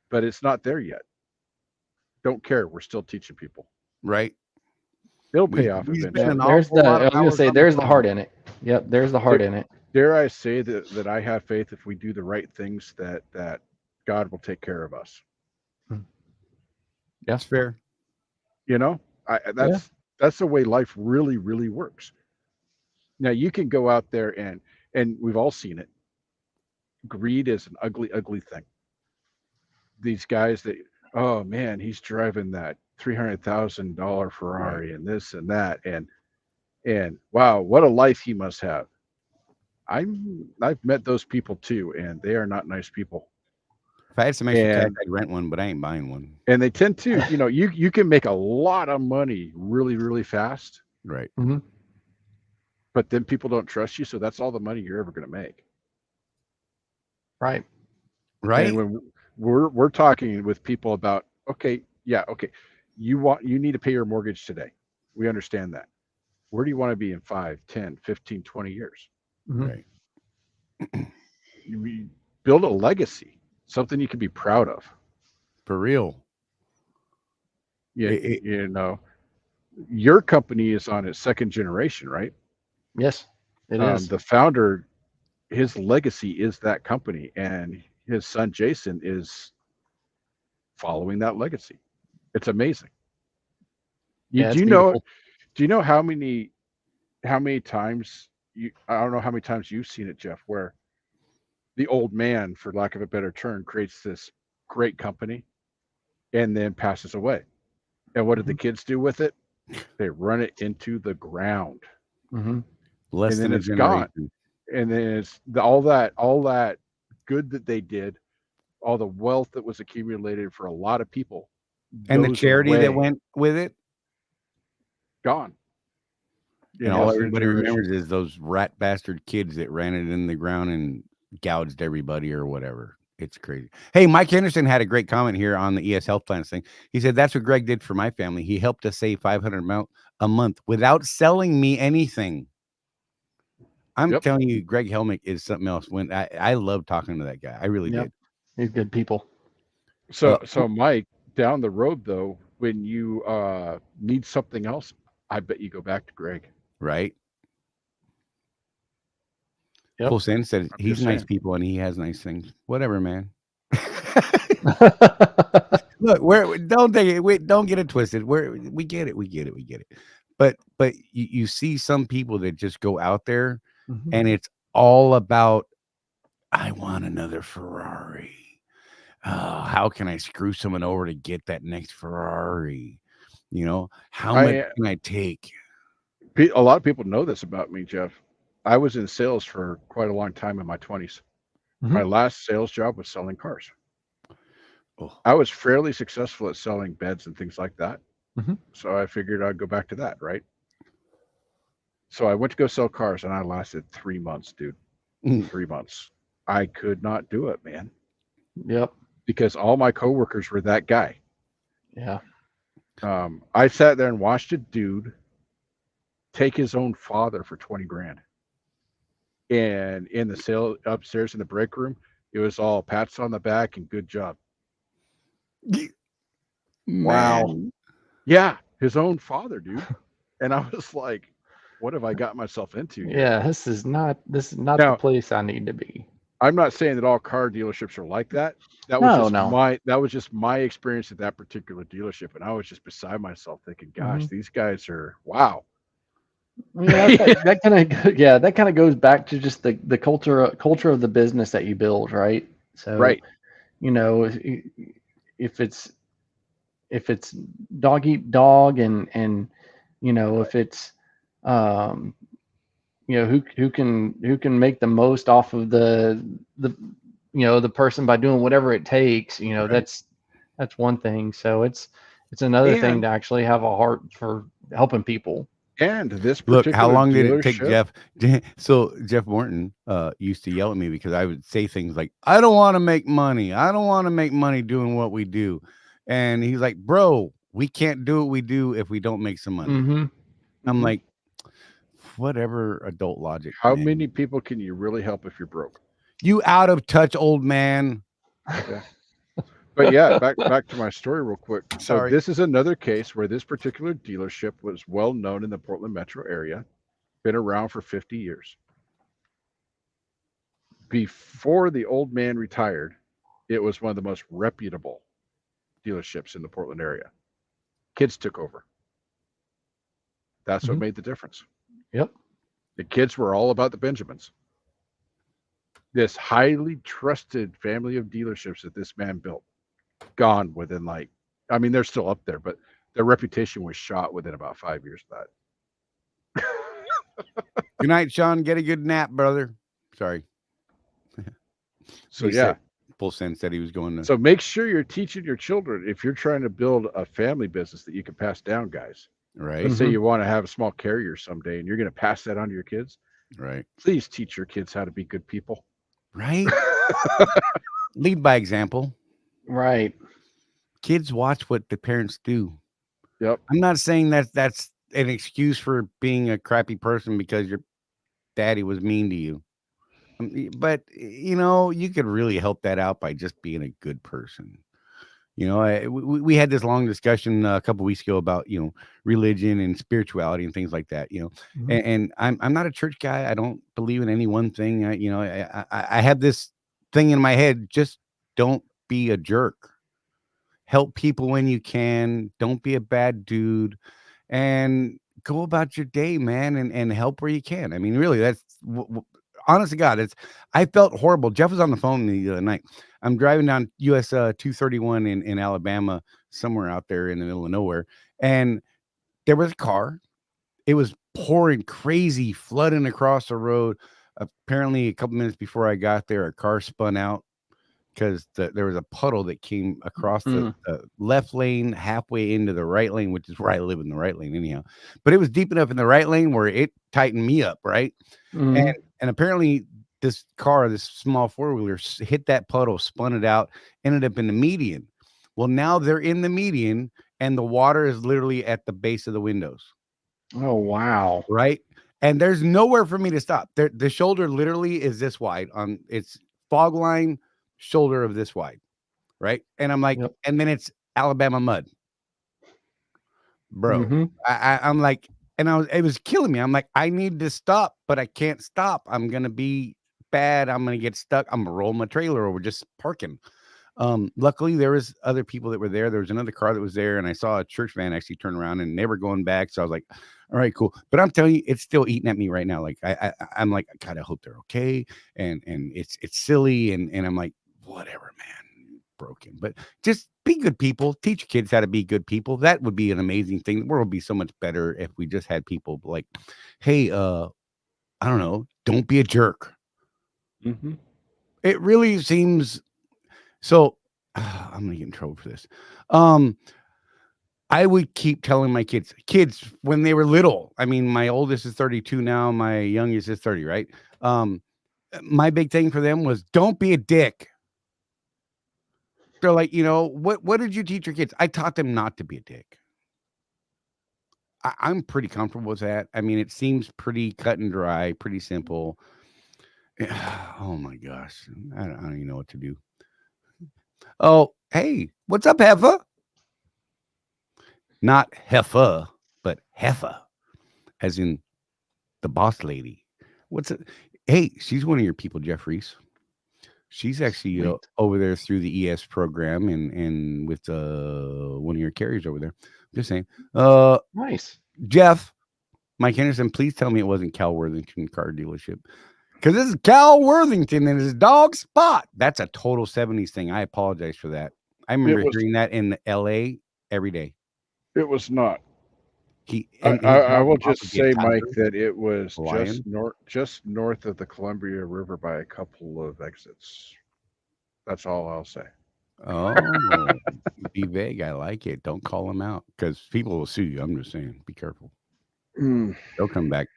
but it's not there yet. Don't care. We're still teaching people. Right. It'll pay off eventually. There's the heart in it. Yep. There's the heart in it. Dare I say that I have faith if we do the right things that God will take care of us. That's fair. You know, that's the way life really, really works. Now you can go out there and we've all seen it. Greed is an ugly, ugly thing. These guys that, oh man, he's driving that $300,000 Ferrari and this and that, and wow, what a life he must have. I've met those people too, and they are not nice people. If I had some extra cash, I'd rent one, but I ain't buying one. And they tend to, you know, you can make a lot of money really, really fast. Right. But then people don't trust you, so that's all the money you're ever going to make. Right. Right. And when we're talking with people about, okay, you need to pay your mortgage today. We understand that. Where do you want to be in 5, 10, 15, 20 years? Right. You build a legacy, something you can be proud of. For real. Yeah, you know, your company is on its second generation, right? Yes, it is. The founder, his legacy is that company, and his son Jason is following that legacy. It's amazing. Do you know how many times I don't know how many times you've seen it, Jeff, where the old man, for lack of a better term, creates this great company and then passes away. And what did the kids do with it? They run it into the ground. Less and then than it's gone. And then it's all that good that they did, all the wealth that was accumulated for a lot of people, and the charity that went with it, gone. And all everybody remembers is those rat bastard kids that ran it in the ground and gouged everybody or whatever. It's crazy. Hey, Mike Henderson had a great comment here on the ES Health Plans thing. He said, that's what Greg did for my family. He helped us save $500 a month without selling me anything. I'm telling you, Greg Helmick is something else. When I love talking to that guy, I really did. He's good people. So Mike, down the road though, when you need something else, I bet you go back to Greg. Right. Yep. Full Send said he's nice people and he has nice things. Whatever, man. Look, don't get it twisted. We get it. But you see some people that just go out there and it's all about, I want another Ferrari. Oh, how can I screw someone over to get that next Ferrari? You know, how much can I take? A lot of people know this about me, Jeff. I was in sales for quite a long time in my 20s. My last sales job was selling cars. I was fairly successful at selling beds and things like that. So I figured I'd go back to that, right? So I went to go sell cars and I lasted 3 months, dude. 3 months. I could not do it, man. Yep. Because all my coworkers were that guy. Yeah. I sat there and watched a dude take his own father for 20 grand. And in the sale upstairs in the break room, it was all pats on the back and good job. Wow. Yeah, his own father, dude. And I was like, what have I got myself into here? Yeah, this is not the place I need to be. I'm not saying that all car dealerships are like that. That was just my experience at that particular dealership, and I was just beside myself thinking, gosh, these guys are wow. Yeah, that kind of goes back to just the culture of the business that you build, right? So you know, if it's dog eat dog and you know, if it's you know, who can make the most off of the you know, the person by doing whatever it takes, you know, that's one thing. So it's another thing to actually have a heart for helping people. And this particular look, how long did it take Jeff? So Jeff Morton used to yell at me because I would say things like, I don't want to make money. I don't want to make money doing what we do. And he's like, bro, we can't do what we do if we don't make some money. I'm like, whatever adult logic. How many people can you really help if you're broke? You out of touch, old man. Okay. But yeah, back to my story real quick. So this is another case where this particular dealership was well known in the Portland metro area, been around for 50 years. Before the old man retired, it was one of the most reputable dealerships in the Portland area. Kids took over. That's what made the difference. Yep. The kids were all about the Benjamins. This highly trusted family of dealerships that this man built, gone within they're still up there, but their reputation was shot within about 5 years of that. Good night, Sean. Get a good nap, brother. Sorry. So Full Send said he was going to. So make sure you're teaching your children, if you're trying to build a family business that you can pass down, guys. Right. Let's say you want to have a small carrier someday and you're going to pass that on to your kids. Right. Please teach your kids how to be good people. Right. Lead by example. Right. Kids watch what the parents do. Yep. I'm not saying that's an excuse for being a crappy person because your daddy was mean to you. But, you know, you could really help that out by just being a good person. You know, we had this long discussion a couple weeks ago about, you know, religion and spirituality and things like that, you know, and I'm not a church guy. I don't believe in any one thing. I have this thing in my head. Just don't be a jerk. Help people when you can. Don't be a bad dude and go about your day, man, and help where you can. I mean, really, that's honest to God, I felt horrible. Jeff was on the phone the other night. I'm driving down US 231 in Alabama, somewhere out there in the middle of nowhere. And there was a car. It was pouring crazy, flooding across the road. Apparently, a couple minutes before I got there, a car spun out because there was a puddle that came across the left lane halfway into the right lane, which is where I live in the right lane anyhow. But it was deep enough in the right lane where it tightened me up, right? And apparently this car, this small four-wheeler, hit that puddle, spun it out, ended up in the median. Well, now they're in the median and the water is literally at the base of the windows. Oh, wow. Right. and there's nowhere for me to stop. The shoulder literally is this wide on its fog line shoulder of this wide, right? And I'm like, and then it's Alabama mud, bro. I'm like, and it was killing me. I'm like, I need to stop, but I can't stop. I'm gonna be bad. I'm gonna get stuck. I'm gonna roll my trailer over, just parking. Luckily there was other people that were there. There was another car that was there, and I saw a church van actually turn around, and they were going back. So I was like, all right, cool. But I'm telling you, it's still eating at me right now. Like I'm like, God, I hope they're okay. And it's silly. And I'm like, whatever, man, broken. But just be good people. Teach kids how to be good people. That would be an amazing thing. The world would be so much better if we just had people like, hey, I don't know, don't be a jerk. It really seems so. I'm gonna get in trouble for this. I would keep telling my kids when they were little. I mean, my oldest is 32 now. My youngest is 30, right? My big thing for them was don't be a dick. They're like, what did you teach your kids? I taught them not to be a dick. I'm pretty comfortable with that. I mean, it seems pretty cut and dry, pretty simple. Oh my gosh. I don't even know what to do. Oh, hey, what's up, Heffa? Not Heffa, but Heffa, as in the boss lady. What's it? Hey, she's one of your people, Jeff Reese. She's actually over there through the ES program and with one of your carriers over there. Just saying. Nice. Jeff, Mike Henderson, please tell me it wasn't Cal Worthington car dealership. Because this is Cal Worthington and his dog Spot. That's a total 70s thing. I apologize for that. I remember hearing that in LA every day. It was not. I will just say, Mike, that it was just north of the Columbia River by a couple of exits. That's all I'll say. Oh, be vague. I like it. Don't call them out because people will sue you. I'm just saying, be careful. They'll come back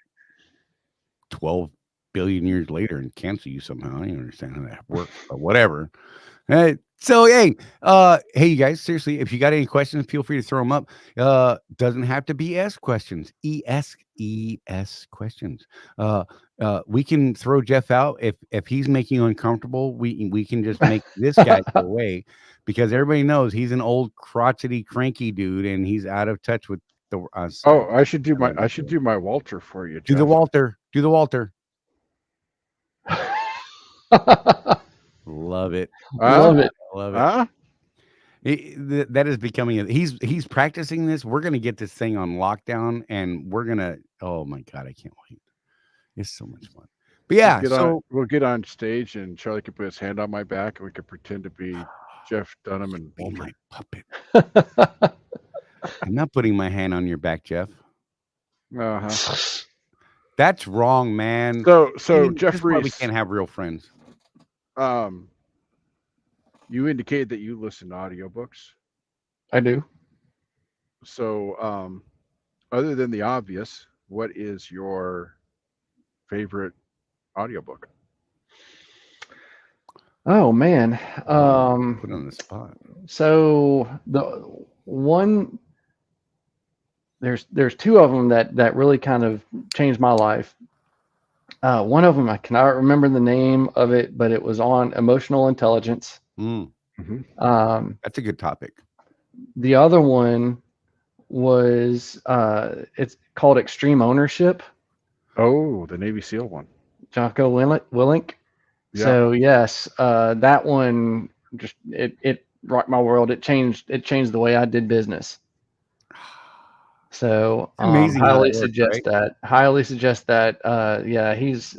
12 billion years later and cancel you somehow. I don't understand how that works, but whatever. So hey, you guys, seriously, if you got any questions, feel free to throw them up. Doesn't have to be S questions, ES questions. We can throw Jeff out if he's making you uncomfortable. We can just make this guy go away because everybody knows he's an old crotchety, cranky dude, and he's out of touch with the. I should do my Walter for you, Jeff. Do the Walter. Love it. Love it. Love it. That is becoming he's practicing this. We're gonna get this thing on lockdown, and we're gonna. Oh my God, I can't wait. It's so much fun. But yeah, we'll get on stage, and Charlie can put his hand on my back, and we can pretend to be Jeff Dunham and be my puppet. I'm not putting my hand on your back, Jeff. That's wrong, man. So Jeff Reese, we can't have real friends. You indicated that you listen to audiobooks. I do. So, other than the obvious, what is your favorite audiobook? Oh man. Put on the spot. So the one there's two of them that really kind of changed my life. One of them, I cannot remember the name of it, but it was on emotional intelligence. That's a good topic. The other one was it's called Extreme Ownership. Oh, the Navy SEAL one. Jocko Willink. Yeah. So yes, that one just it rocked my world. It changed the way I did business. So highly suggest that. Highly suggest that. Yeah, he's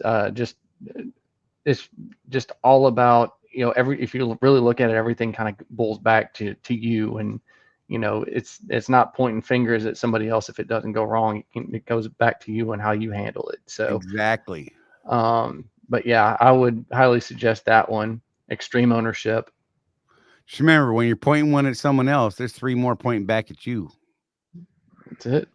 it's just all about, if you really look at it, everything kind of boils back to you, and it's not pointing fingers at somebody else if it doesn't go wrong. It goes back to you and how you handle it. So exactly. But yeah, I would highly suggest that one, Extreme Ownership. Just remember, when you're pointing one at someone else, there's three more pointing back at you. That's it.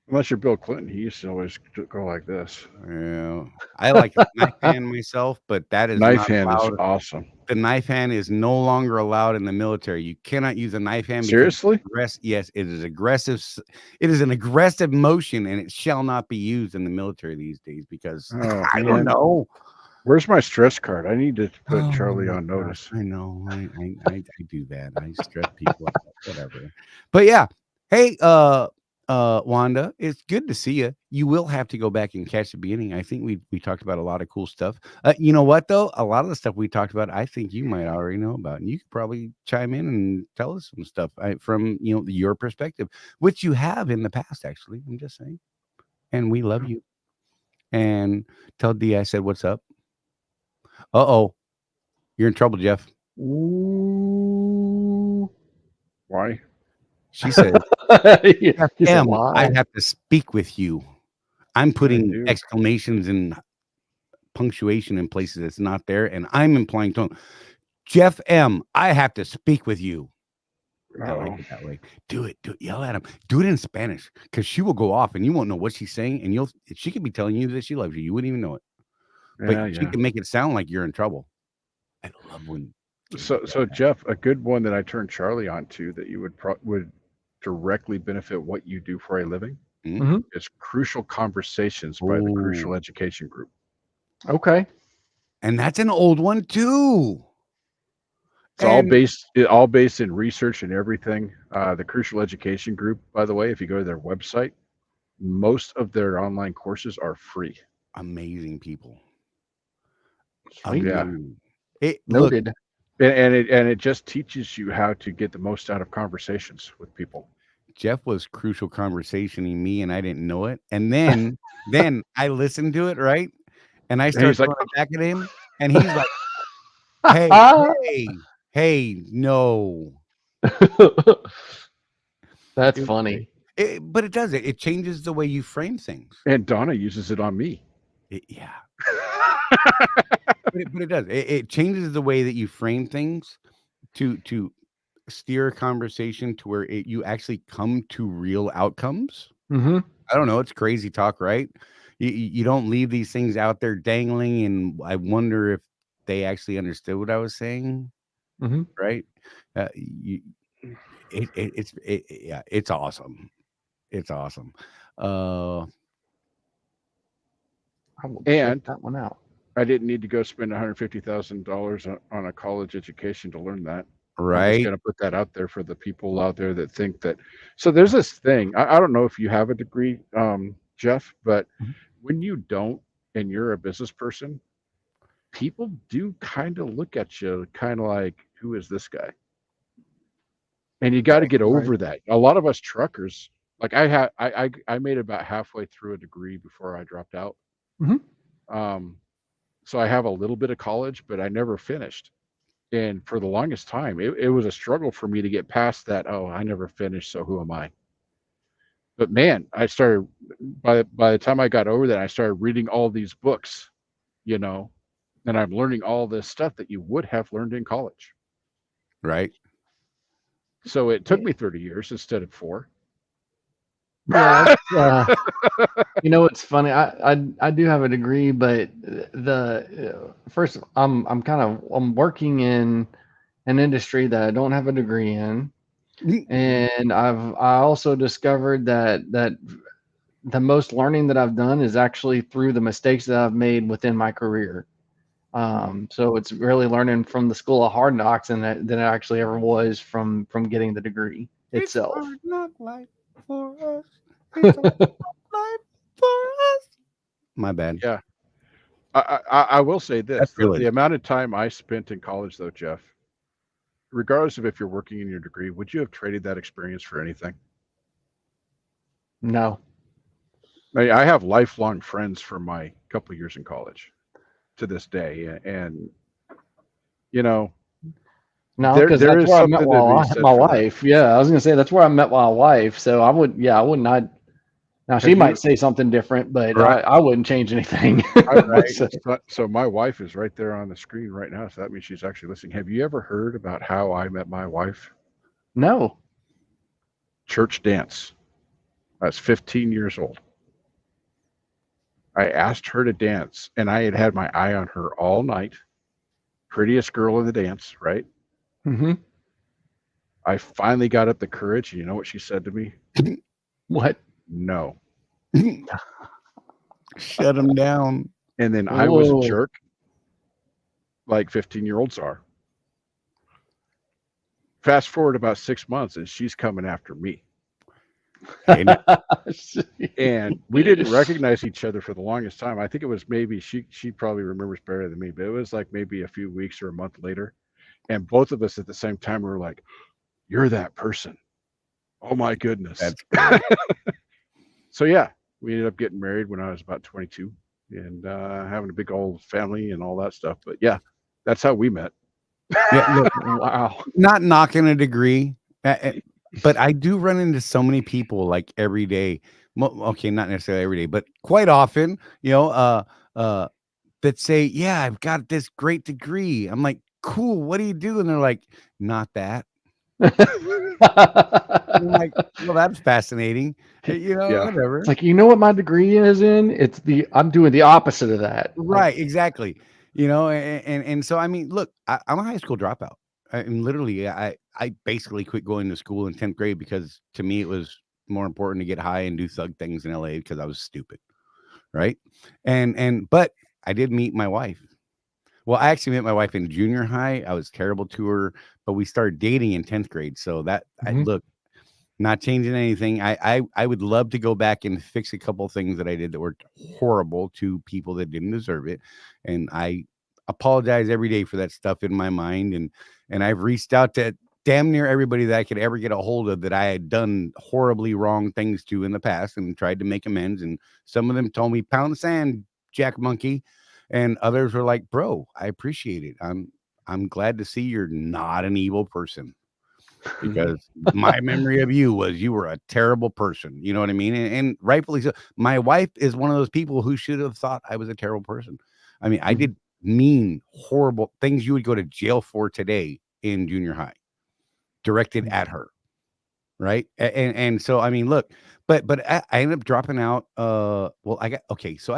Unless you're Bill Clinton, he used to always go like this. Yeah, I like a knife hand myself, but that is knife hand is awesome. the knife hand is no longer allowed in the military. You cannot use a knife hand. Seriously? Yes, it is aggressive. It is an aggressive motion, and it shall not be used in the military these days because I don't know. Where's my stress card? I need to put Charlie on notice. I know. I do that. I stress people out, whatever. But yeah. Hey, Wanda, it's good to see you. You will have to go back and catch the beginning. I think we talked about a lot of cool stuff. You know what though? A lot of the stuff we talked about, I think you might already know about, and you could probably chime in and tell us some stuff from your perspective, which you have in the past. Actually, I'm just saying. And we love you. And tell D I said what's up. Uh-oh. You're in trouble, Jeff. Ooh. Why? She said, Em, I have to speak with you. I'm putting exclamations and punctuation in places that's not there, and I'm implying tone. Jeff M., I have to speak with you. I like it that way. Do it. Yell at him. Do it in Spanish, because she will go off, and you won't know what she's saying, and she could be telling you that she loves you. You wouldn't even know it. But she can make it sound like you're in trouble. I love when. So Jeff, a good one that I turned Charlie on to that you would directly benefit what you do for a living is Crucial Conversations by the Crucial Education Group. Okay. And that's an old one too. It's all based in research and everything. The Crucial Education Group, by the way, if you go to their website, most of their online courses are free. Amazing people. Yeah. Noted. And it just teaches you how to get the most out of conversations with people. Jeff was crucial conversationing me, and I didn't know it. And then I listened to it, right? And I started going back at him, and he's like, hey, no. That's funny. But it does. It changes the way you frame things. And Donna uses it on me. Yeah. But it does. It changes the way that you frame things to steer a conversation to where you actually come to real outcomes. Mm-hmm. I don't know. It's crazy talk, right? You don't leave these things out there dangling, and I wonder if they actually understood what I was saying. Mm-hmm. Right? It's awesome. It's awesome. I will check that one out. I didn't need to go spend $150,000 on a college education to learn that. Right. I'm just going to put that out there for the people out there that think that. So there's this thing. I don't know if you have a degree, Jeff, but when you don't and you're a business person, people do kind of look at you kind of like, who is this guy? And you got to get over that. A lot of us truckers, like I made about halfway through a degree before I dropped out. So I have a little bit of college, but I never finished. And for the longest time, it was a struggle for me to get past that. Oh, I never finished, so who am I? But man, I started by the time I got over that, I started reading all these books, and I'm learning all this stuff that you would have learned in college. Right. So it took me 30 years instead of 4. Yeah, it's funny. I do have a degree, but first I'm working in an industry that I don't have a degree in, and I also discovered that the most learning that I've done is actually through the mistakes that I've made within my career. So it's really learning from the school of hard knocks than it actually ever was from getting the degree itself. It's hard knock life for us. It's hard knock life for us. My bad. Yeah. I will say this. The amount of time I spent in college, though, Jeff, regardless of if you're working in your degree, would you have traded that experience for anything? No. I have lifelong friends from my couple years in college to this day. And, no, because that's where I met my wife. Yeah, I was going to say that's where I met my wife. So I would not. Now she might say something different, but I wouldn't change anything. So my wife is right there on the screen right now. So that means she's actually listening. Have you ever heard about how I met my wife? No. Church dance. I was 15 years old. I asked her to dance, and I had my eye on her all night prettiest girl in the dance, right? Mm-hmm. I finally got up the courage. And you know what she said to me? What? No. Shut him down. And then I was a jerk, like 15-year-olds are. Fast forward about 6 months, and she's coming after me. And we didn't recognize each other for the longest time. I think it was maybe she probably remembers better than me, but it was like maybe a few weeks or a month later. And both of us at the same time were like, "You're that person. Oh my goodness." That's great. So yeah, we ended up getting married when I was about 22 and having a big old family and all that stuff. But yeah, that's how we met. Yeah, look, wow. Not knocking a degree, but I do run into so many people like every day. Okay, not necessarily every day, but quite often, that say, "Yeah, I've got this great degree." I'm like, "Cool, what do you do?" And they're like, "Not that." I'm like, well, that's fascinating. Whatever. It's like, you know what my degree is in? I'm doing the opposite of that. Right, exactly. And so I mean, look, I'm a high school dropout. And literally, I basically quit going to school in 10th grade because to me it was more important to get high and do thug things in LA because I was stupid, right? But I did meet my wife. Well, I actually met my wife in junior high. I was terrible to her, but we started dating in 10th grade. So that look, not changing anything. I would love to go back and fix a couple of things that I did that were horrible to people that didn't deserve it. And I apologize every day for that stuff in my mind. And I've reached out to damn near everybody that I could ever get a hold of that I had done horribly wrong things to in the past and tried to make amends. And some of them told me, "Pound sand, Jack Monkey." And others were like, "Bro, I appreciate it. I'm glad to see you're not an evil person." Because my memory of you was you were a terrible person. You know what I mean? And rightfully so. My wife is one of those people who should have thought I was a terrible person. I mean, I did mean, horrible things you would go to jail for today in junior high, directed at her. Right. And so, I mean, look, but I ended up dropping out. So I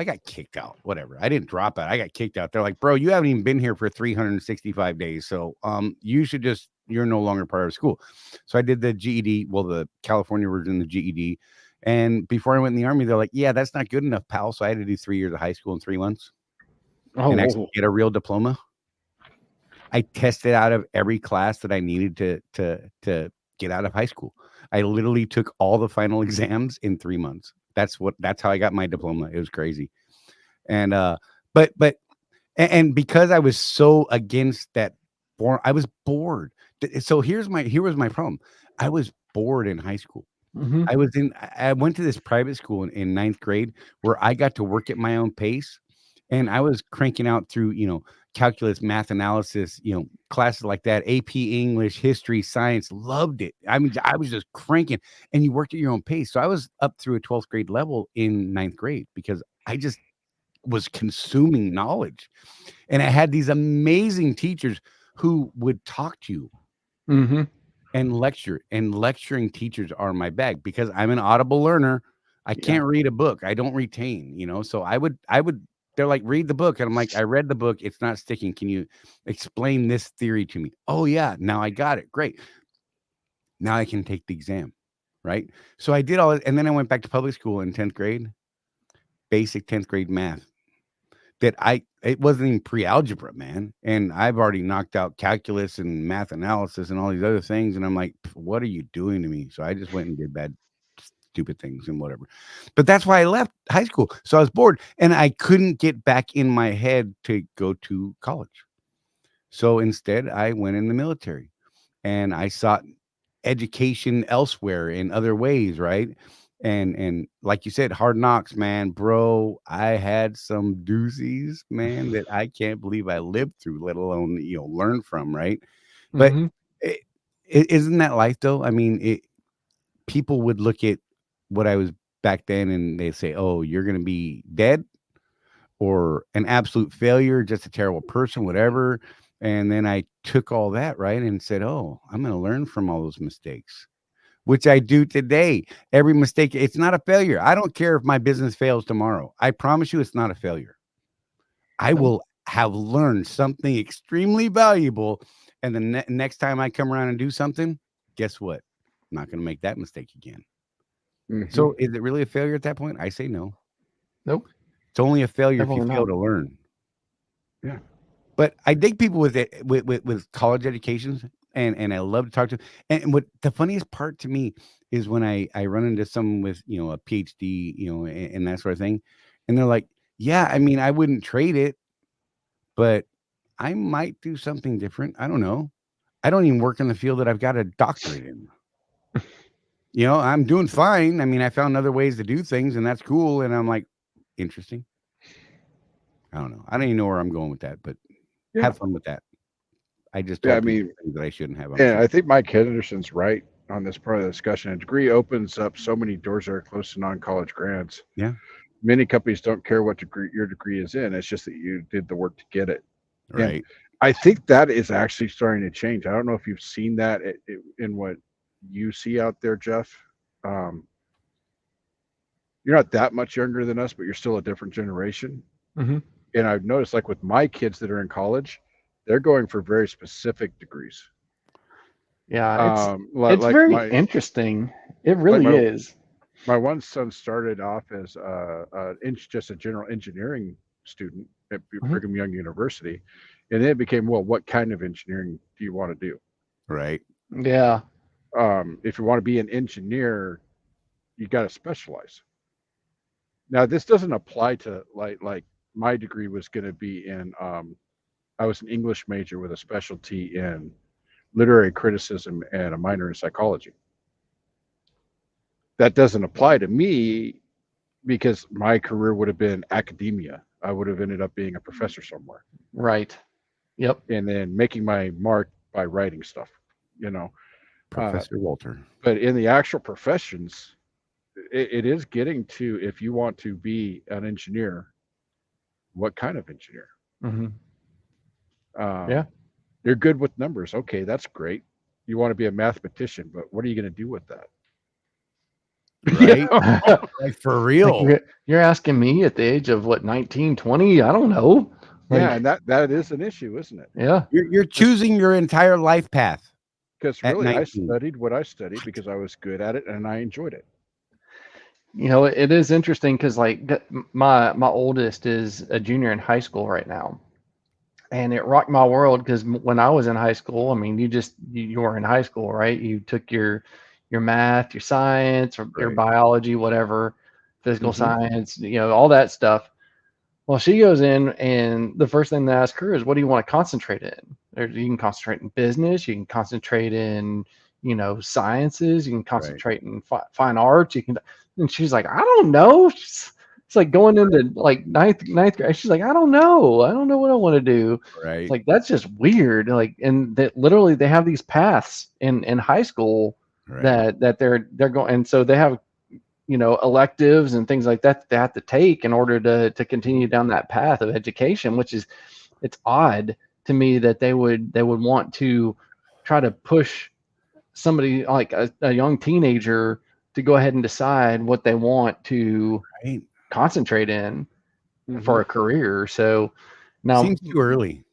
got kicked out, whatever. I didn't drop out. I got kicked out. They're like, "Bro, you haven't even been here for 365 days. So, you're no longer part of school." So I did the GED, the California version of the GED. And before I went in the Army, they're like, "Yeah, that's not good enough, pal." So I had to do 3 years of high school in 3 months and actually get a real diploma. I tested out of every class that I needed to get out of high school. I literally took all the final exams in 3 months. That's how I got my diploma. It was crazy. And but because I was so against that, I was bored. So here was my problem. I was bored in high school. I went to this private school in 9th grade where I got to work at my own pace, and I was cranking out through, calculus, math analysis, classes like that, AP English, history, science, loved it. I mean, I was just cranking, and you worked at your own pace. So I was up through a 12th grade level in 9th grade because I just was consuming knowledge. And I had these amazing teachers who would talk to you and lecture, and lecturing teachers are my bag because I'm an audible learner. I can't read a book. I don't retain, so I would, they're like, "Read the book." And I'm like, "I read the book. It's not sticking. Can you explain this theory to me?" "Oh yeah. Now I got it. Great. Now I can take the exam." Right. So I did all that. And then I went back to public school in 10th grade, basic 10th grade math that it wasn't even pre-algebra, man. And I've already knocked out calculus and math analysis and all these other things. And I'm like, "What are you doing to me?" So I just went and did bad, stupid things and whatever. But that's why I left high school. So I was bored and I couldn't get back in my head to go to college. So instead I went in the military and I sought education elsewhere in other ways. Right. And like you said, hard knocks, man, bro. I had some doozies, man, that I can't believe I lived through, let alone, learn from. Right. But isn't that life though? I mean, people would look at what I was back then and they say, "Oh, you're going to be dead or an absolute failure, just a terrible person, whatever." And then I took all that, right, and said, "Oh, I'm going to learn from all those mistakes," which I do today. Every mistake, it's not a failure. I don't care if my business fails tomorrow. I promise you it's not a failure. I will have learned something extremely valuable. And the next time I come around and do something, guess what? I'm not going to make that mistake again. So is it really a failure at that point? I say no. Nope. It's only a failure Definitely if you fail not. to learn. Yeah. But I dig people with it with college educations, and I love to talk to. And what the funniest part to me is when I run into someone with a PhD, and that sort of thing, and they're like, "Yeah, I mean, I wouldn't trade it, but I might do something different. I don't know. I don't even work in the field that I've got a doctorate in. I'm doing fine. I mean, I found other ways to do things, and that's cool. And I'm like, interesting. I don't know. I don't even know where I'm going with that, but have fun with that. I just told things that I shouldn't have. Yeah, I think Mike Henderson's right on this part of the discussion. A degree opens up so many doors that are closed to non-college grads. Yeah. Many companies don't care what degree your degree is in. It's just that you did the work to get it. Right. And I think that is actually starting to change. I don't know if you've seen that in what you see out there, Jeff. You're not that much younger than us, but you're still a different generation. Mm-hmm. And I've noticed, like with my kids that are in college, they're going for very specific degrees. Yeah, it's very interesting. It really is. My one son started off as just a general engineering student at Brigham Young University, and then it became, well, what kind of engineering do you want to do? Right. Yeah. If you want to be an engineer, you got to specialize. Now, this doesn't apply to like my degree was going to be in. I was an English major with a specialty in literary criticism and a minor in psychology. That doesn't apply to me because my career would have been academia. I would have ended up being a professor somewhere. Right. Yep. And then making my mark by writing stuff, Professor Walter. But in the actual professions, it is getting to, if you want to be an engineer, what kind of engineer? Yeah. You're good with numbers. Okay, that's great. You want to be a mathematician, but what are you going to do with that? Right? Like for real. Like you're asking me at the age of 19, 20? I don't know. Yeah, and that is an issue, isn't it? Yeah. You're choosing your entire life path. Because really, I studied what I studied because I was good at it and I enjoyed it. It is interesting because my oldest is a junior in high school right now. And it rocked my world because when I was in high school, I mean, you were in high school, right? You took your math, your science, or your biology, whatever, physical science, all that stuff. Well, she goes in, and the first thing they ask her is, "What do you want to concentrate in?" You can concentrate in business, you can concentrate in, sciences, you can concentrate in fine arts, and she's like, "I don't know." It's like going into like ninth grade. She's like, I don't know what I want to do. Right. It's like, that's just weird. Like, and that literally they have these paths in high school that they're going, and so they have, electives and things like that they have to take in order to continue down that path of education, which is, it's odd to me that they would want to try to push somebody like a young teenager to go ahead and decide what they want to concentrate in for a career. So now seems too early.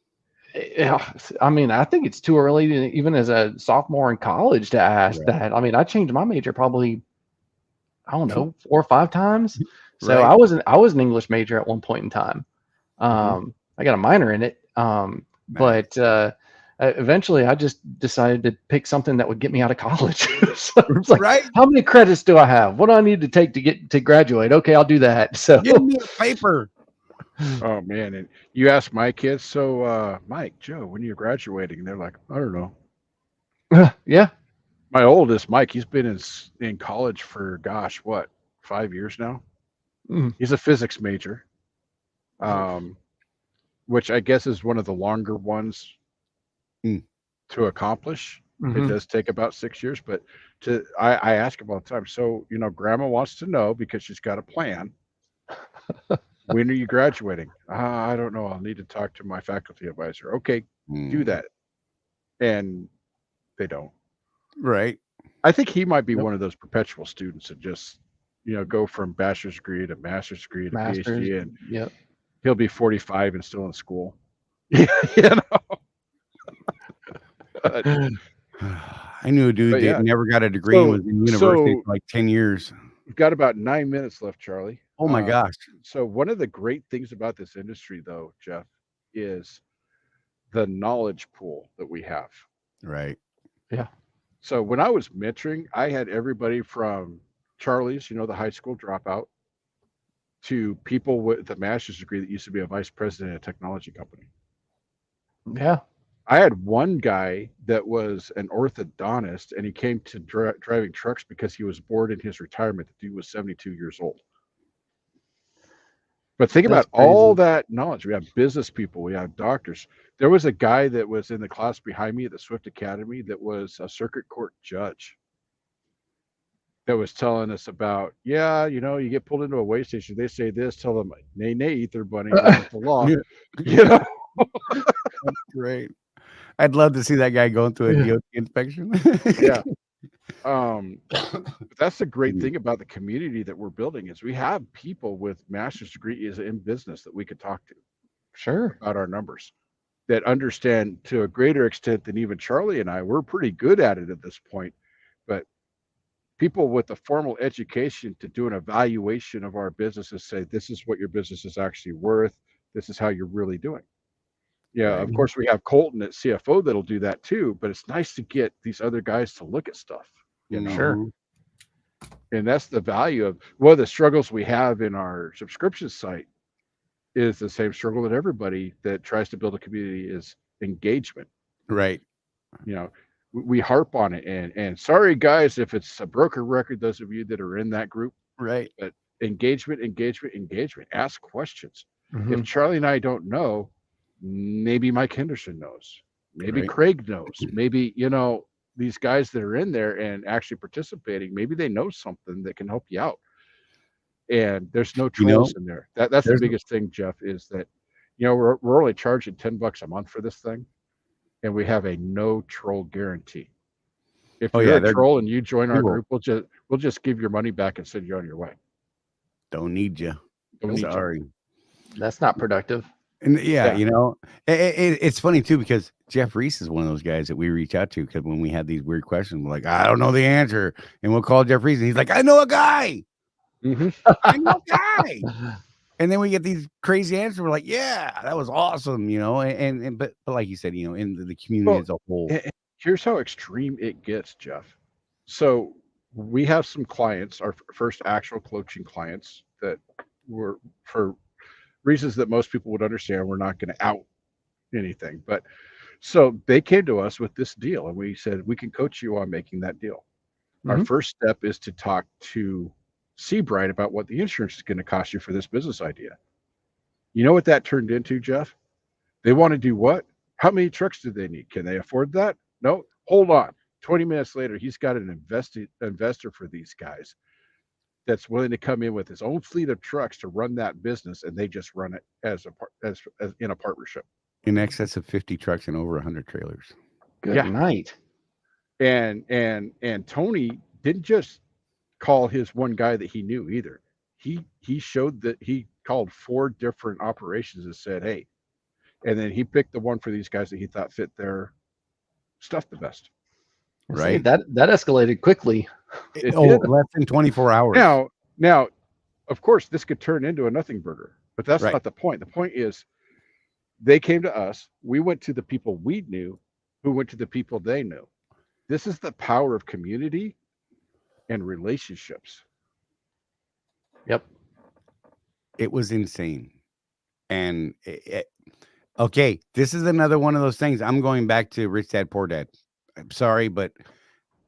Yeah, I mean, I think it's too early even as a sophomore in college to ask that. I mean, I changed my major probably, I don't know, 4 or 5 times. So I was an English major at one point in time. I got a minor in it. But eventually I just decided to pick something that would get me out of college. So it's like, how many credits do I have? What do I need to take to graduate? Okay, I'll do that. So give me a paper. Oh man. And you ask my kids, so Mike, Joe, when are you graduating? And they're like, I don't know. Yeah. My oldest, Mike, he's been in college for 5 years now. He's a physics major. Which I guess is one of the longer ones to accomplish. It does take about 6 years, but I ask him all the time. So, grandma wants to know because she's got a plan. When are you graduating? I don't know. I'll need to talk to my faculty advisor. Okay, do that. And they don't. Right. I think he might be one of those perpetual students that just, go from bachelor's degree to master's degree to PhD, and he'll be 45 and still in school. I knew a dude that never got a degree and was in university for like 10 years. We've got about 9 minutes left, Charlie. Oh my gosh. So one of the great things about this industry, though, Jeff, is the knowledge pool that we have. Right. Yeah. So when I was mentoring, I had everybody from Charlie's, the high school dropout, to people with a master's degree that used to be a vice president at a technology company. Yeah. I had one guy that was an orthodontist, and he came to driving trucks because he was bored in his retirement. The dude was 72 years old. But think about all that knowledge. We have business people. We have doctors. There was a guy that was in the class behind me at the Swift Academy that was a circuit court judge that was telling us about, you get pulled into a weigh station. They say this, tell them, nay, Ether Bunny, the law. That's great. I'd love to see that guy going through a DOT inspection. Yeah. But that's the great thing about the community that we're building is we have people with master's degrees in business that we could talk to. Sure. About our numbers that understand to a greater extent than even Charlie and I. We're pretty good at it at this point, but people with a formal education to do an evaluation of our businesses say, this is what your business is actually worth. This is how you're really doing. Yeah, of course, we have Colton at CFO that'll do that too, but it's nice to get these other guys to look at stuff. Sure. And that's the value of one of the struggles we have in our subscription site is the same struggle that everybody that tries to build a community is engagement. Right. We harp on it, and sorry guys if it's a broken record, those of you that are in that group. Right. But engagement. Ask questions. If Charlie and I don't know, maybe Mike Henderson knows. Maybe Craig knows. Maybe, these guys that are in there and actually participating, maybe they know something that can help you out. And there's no trolls in there. That's the biggest thing, Jeff, is that, we're only charging $10 a month for this thing, and we have a no troll guarantee. If you're a troll and you join our group, we'll just give your money back and send you on your way. Don't need you. Sorry. That's not productive. And it's funny too, because Jeff Reese is one of those guys that we reach out to, because when we have these weird questions, we're like, I don't know the answer. And we'll call Jeff Reese and he's like, I know a guy. I know a guy. And then we get these crazy answers. We're like, yeah, that was awesome. But like you said, in the community as a whole. Here's how extreme it gets, Jeff. So we have some clients, our first actual coaching clients, that were, for reasons that most people would understand, we're not going to out anything. But so they came to us with this deal, and we said, we can coach you on making that deal. Our first step is to talk to Seabright about what the insurance is going to cost you for this business idea. You know what that turned into, Jeff? They want to do what? How many trucks do they need? Can they afford that? No. Hold on. 20 minutes later, he's got an investor for these guys that's willing to come in with his own fleet of trucks to run that business, and they just run it as in a partnership. In excess of 50 trucks and over 100 trailers. Good night. And Tony didn't just call his one guy that he knew either. He showed that he called 4 different operations and said, hey, and then he picked the one for these guys that he thought fit their stuff the best. Right. That escalated quickly. Less than 24 hours. Now, of course, this could turn into a nothing burger, but that's not the point. The point is they came to us. We went to the people we knew, who went to the people they knew. This is the power of community and relationships. Yep. It was insane. And okay, this is another one of those things. I'm going back to Rich Dad, Poor Dad. I'm sorry, but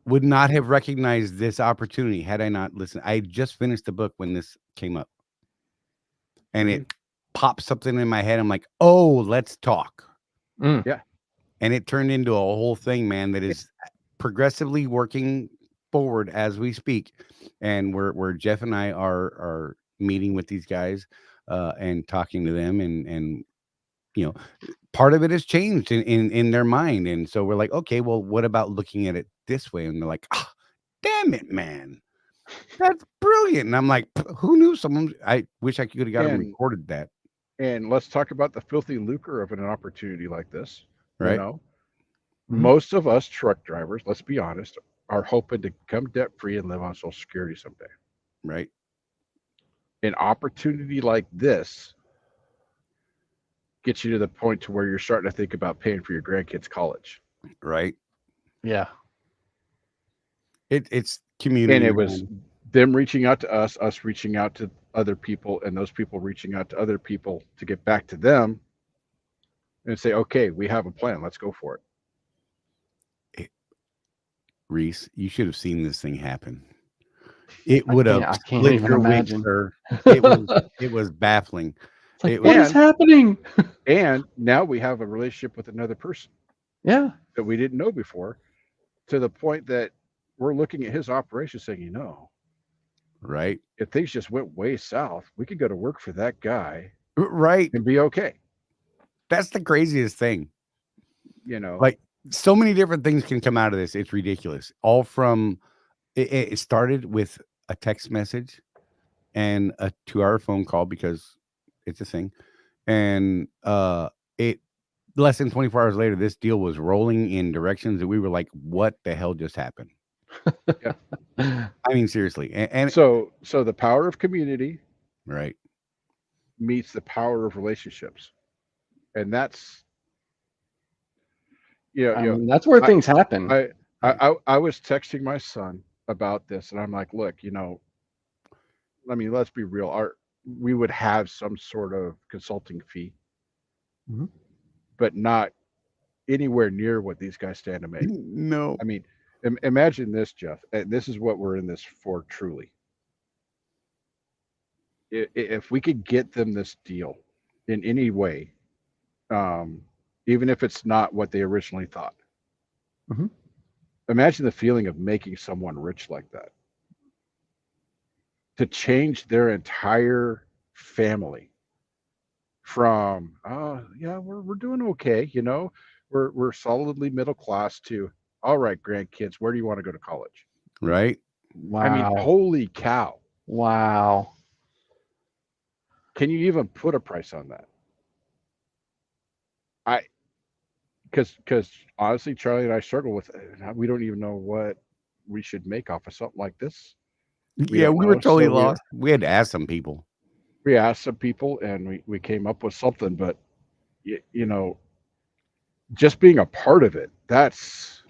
would not have recognized this opportunity had I not listened. I just finished the book when this came up, and it popped something in my head. I'm like, oh, let's talk. Yeah. And it turned into a whole thing, man, that is progressively working forward as we speak. And where Jeff and I are meeting with these guys and talking to them, and part of it has changed in their mind. And so we're like, okay, well, what about looking at it this way? And they're like, oh, damn it, man, that's brilliant. And I'm like, who knew? I wish I could have got them recorded that. And let's talk about the filthy lucre of an opportunity like this. Right. You know, most of us truck drivers, let's be honest, are hoping to become debt free and live on Social Security someday. Right. An opportunity like this gets you to the point to where you're starting to think about paying for your grandkids' college. Right. Yeah. It's community. And it was them reaching out to us reaching out to other people, and those people reaching out to other people to get back to them and say, okay, we have a plan. Let's go for it. Reese, you should have seen this thing happen. It would have I can't even imagine. Sir. It was baffling. It's like, what is happening? And now we have a relationship with another person. Yeah. That we didn't know before, to the point that we're looking at his operation saying, you know, right, if things just went way south, we could go to work for that guy, right, and be okay. That's the craziest thing. You know, like so many different things can come out of this. It's ridiculous. All from it started with a text message and a 2-hour phone call, because it's a thing. And it less than 24 hours later, this deal was rolling in directions that we were like, what the hell just happened? Yeah. I mean, seriously. And so the power of community, right, meets the power of relationships. And that's, that's where things happen. I was texting my son about this, and I'm like, look, you know, I mean, let's be real. We would have some sort of consulting fee, but not anywhere near what these guys stand to make. No. I mean, imagine this, Jeff. And this is what we're in this for, truly. If we could get them this deal in any way, even if it's not what they originally thought, imagine the feeling of making someone rich like that. To change their entire family from, yeah, we're doing okay, you know, we're solidly middle class, to, all right, grandkids, where do you want to go to college? Right. Wow. I mean, holy cow. Wow. Can you even put a price on that? Because honestly, Charlie and I struggle with it. We don't even know what we should make off of something like this. We were totally lost. We had to ask some people. We asked some people, and we came up with something. But you know, just being a part of it, that's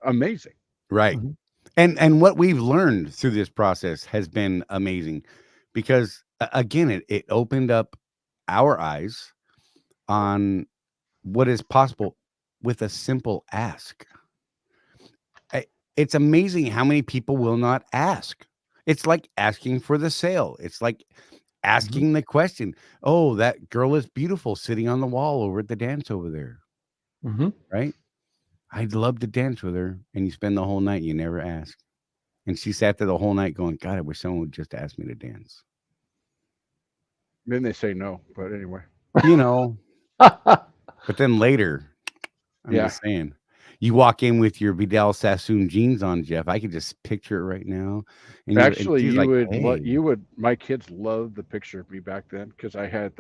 amazing. Right. And what we've learned through this process has been amazing, because again, it opened up our eyes on what is possible with a simple ask. It's amazing how many people will not ask. It's like asking for the sale. It's like asking the question, oh, that girl is beautiful sitting on the wall over at the dance over there. Right? I'd love to dance with her. And you spend the whole night, you never ask. And she sat there the whole night going, God, I wish someone would just ask me to dance. Then they say no, but anyway. You know. But then later, I'm just saying, you walk in with your Vidal Sassoon jeans on, Jeff. I could just picture it right now. And actually, hey. my kids loved the picture of me back then, because I had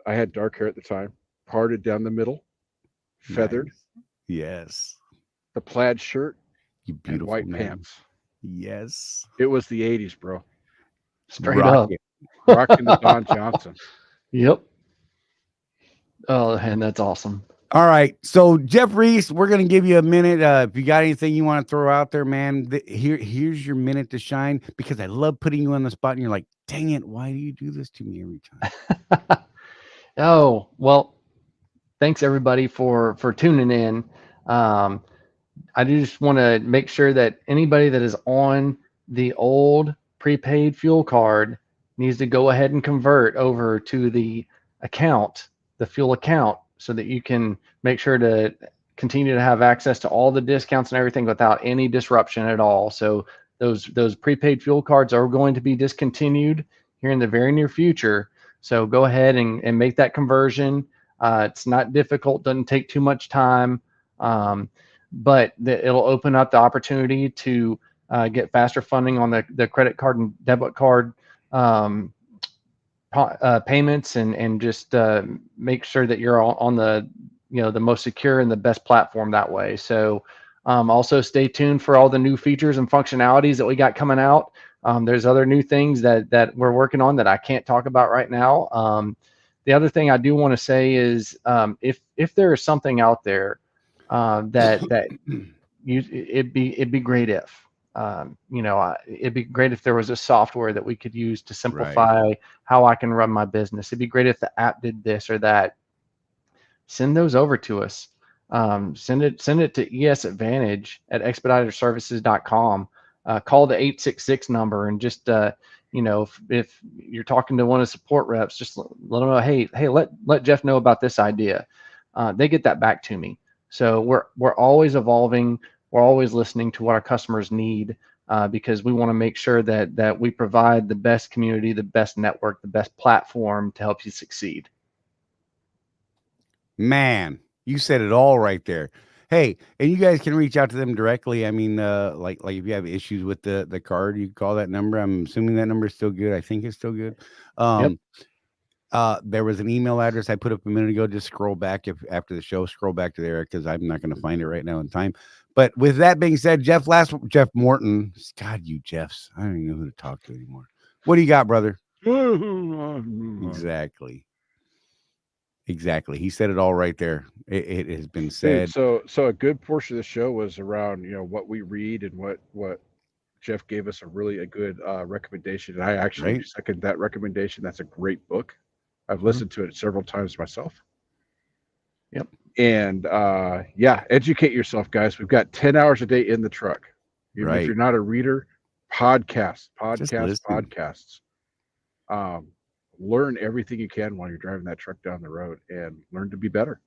I had dark hair at the time, parted down the middle, feathered. Nice. Yes. The plaid shirt, you beautiful and white man. pants. Yes. It was the 80s, bro. Straight up. Rocking the Don Johnson. Yep. Oh, and that's awesome. All right. So, Jeff Reese, we're going to give you a minute. If you got anything you want to throw out there, man, here's your minute to shine, because I love putting you on the spot and you're like, dang it, why do you do this to me every time? Oh, well, thanks everybody for tuning in. I just want to make sure that anybody that is on the old prepaid fuel card needs to go ahead and convert over to the account, the fuel account, so that you can make sure to continue to have access to all the discounts and everything without any disruption at all. So those prepaid fuel cards are going to be discontinued here in the very near future. So go ahead and make that conversion. It's not difficult, doesn't take too much time, but it'll open up the opportunity to get faster funding on the credit card and debit card payments and just make sure that you're on the the most secure and the best platform that way. So also stay tuned for all the new features and functionalities that we got coming out. There's other new things that we're working on that I can't talk about right now. The other thing I do want to say is if there is something out there that it'd be great if it'd be great if there was a software that we could use to simplify how I can run my business. It'd be great if the app did this or that. Send those over to us. Send it to esadvantage@expediterservices.com. Call the 866 number and just if you're talking to one of the support reps, just let them know, hey, let Jeff know about this idea. They get that back to me. So we're always evolving. We're always listening to what our customers need because we want to make sure that we provide the best community, the best network, the best platform to help you succeed. Man, you said it all right there. Hey, and you guys can reach out to them directly. I mean, like if you have issues with the card, you call that number. I'm assuming that number is still good. I think it's still good. Yep. There was an email address I put up a minute ago. Just scroll back after the show, scroll back to there because I'm not going to find it right now in time. But with that being said, Jeff Morton, God, you Jeffs, I don't even know who to talk to anymore. What do you got, brother? Exactly. He said it all right there. It has been said. Dude, so a good portion of the show was around, what we read and what Jeff gave us a good recommendation. And I actually second that recommendation. That's a great book. I've listened to it several times myself. Yep. And educate yourself, guys. We've got 10 hours a day in the truck. Even if you're not a reader, podcasts. Learn everything you can while you're driving that truck down the road and learn to be better.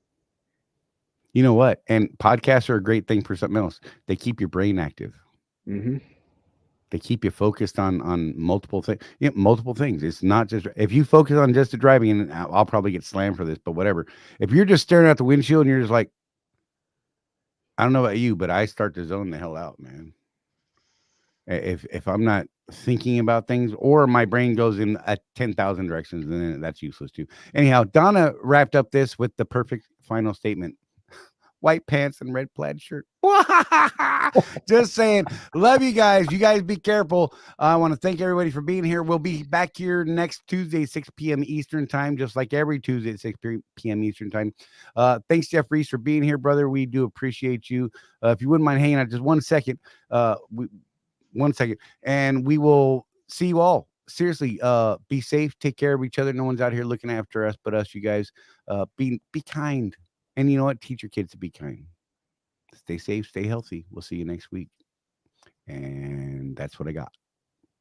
You know what? And podcasts are a great thing for something else. They keep your brain active. Mm-hmm. They keep you focused on multiple things. Multiple things. It's not just if you focus on just the driving, and I'll probably get slammed for this, but whatever. If you're just staring at the windshield and you're just like, I don't know about you, but I start to zone the hell out, man. If I'm not thinking about things or my brain goes in 10,000 directions, then that's useless too. Anyhow, Donna wrapped up this with the perfect final statement. White pants and red plaid shirt. Just saying. Love you guys. You guys be careful. I want to thank everybody for being here. We'll be back here next Tuesday, 6 p.m. Eastern time, just like every Tuesday at 6 p.m. Eastern time. Thanks, Jeff Reese, for being here, brother. We do appreciate you. If you wouldn't mind hanging out just 1 second, 1 second, and we will see you all. Seriously, be safe. Take care of each other. No one's out here looking after us but us, you guys. Be kind. And you know what? Teach your kids to be kind. Stay safe, stay healthy. We'll see you next week. And that's what I got.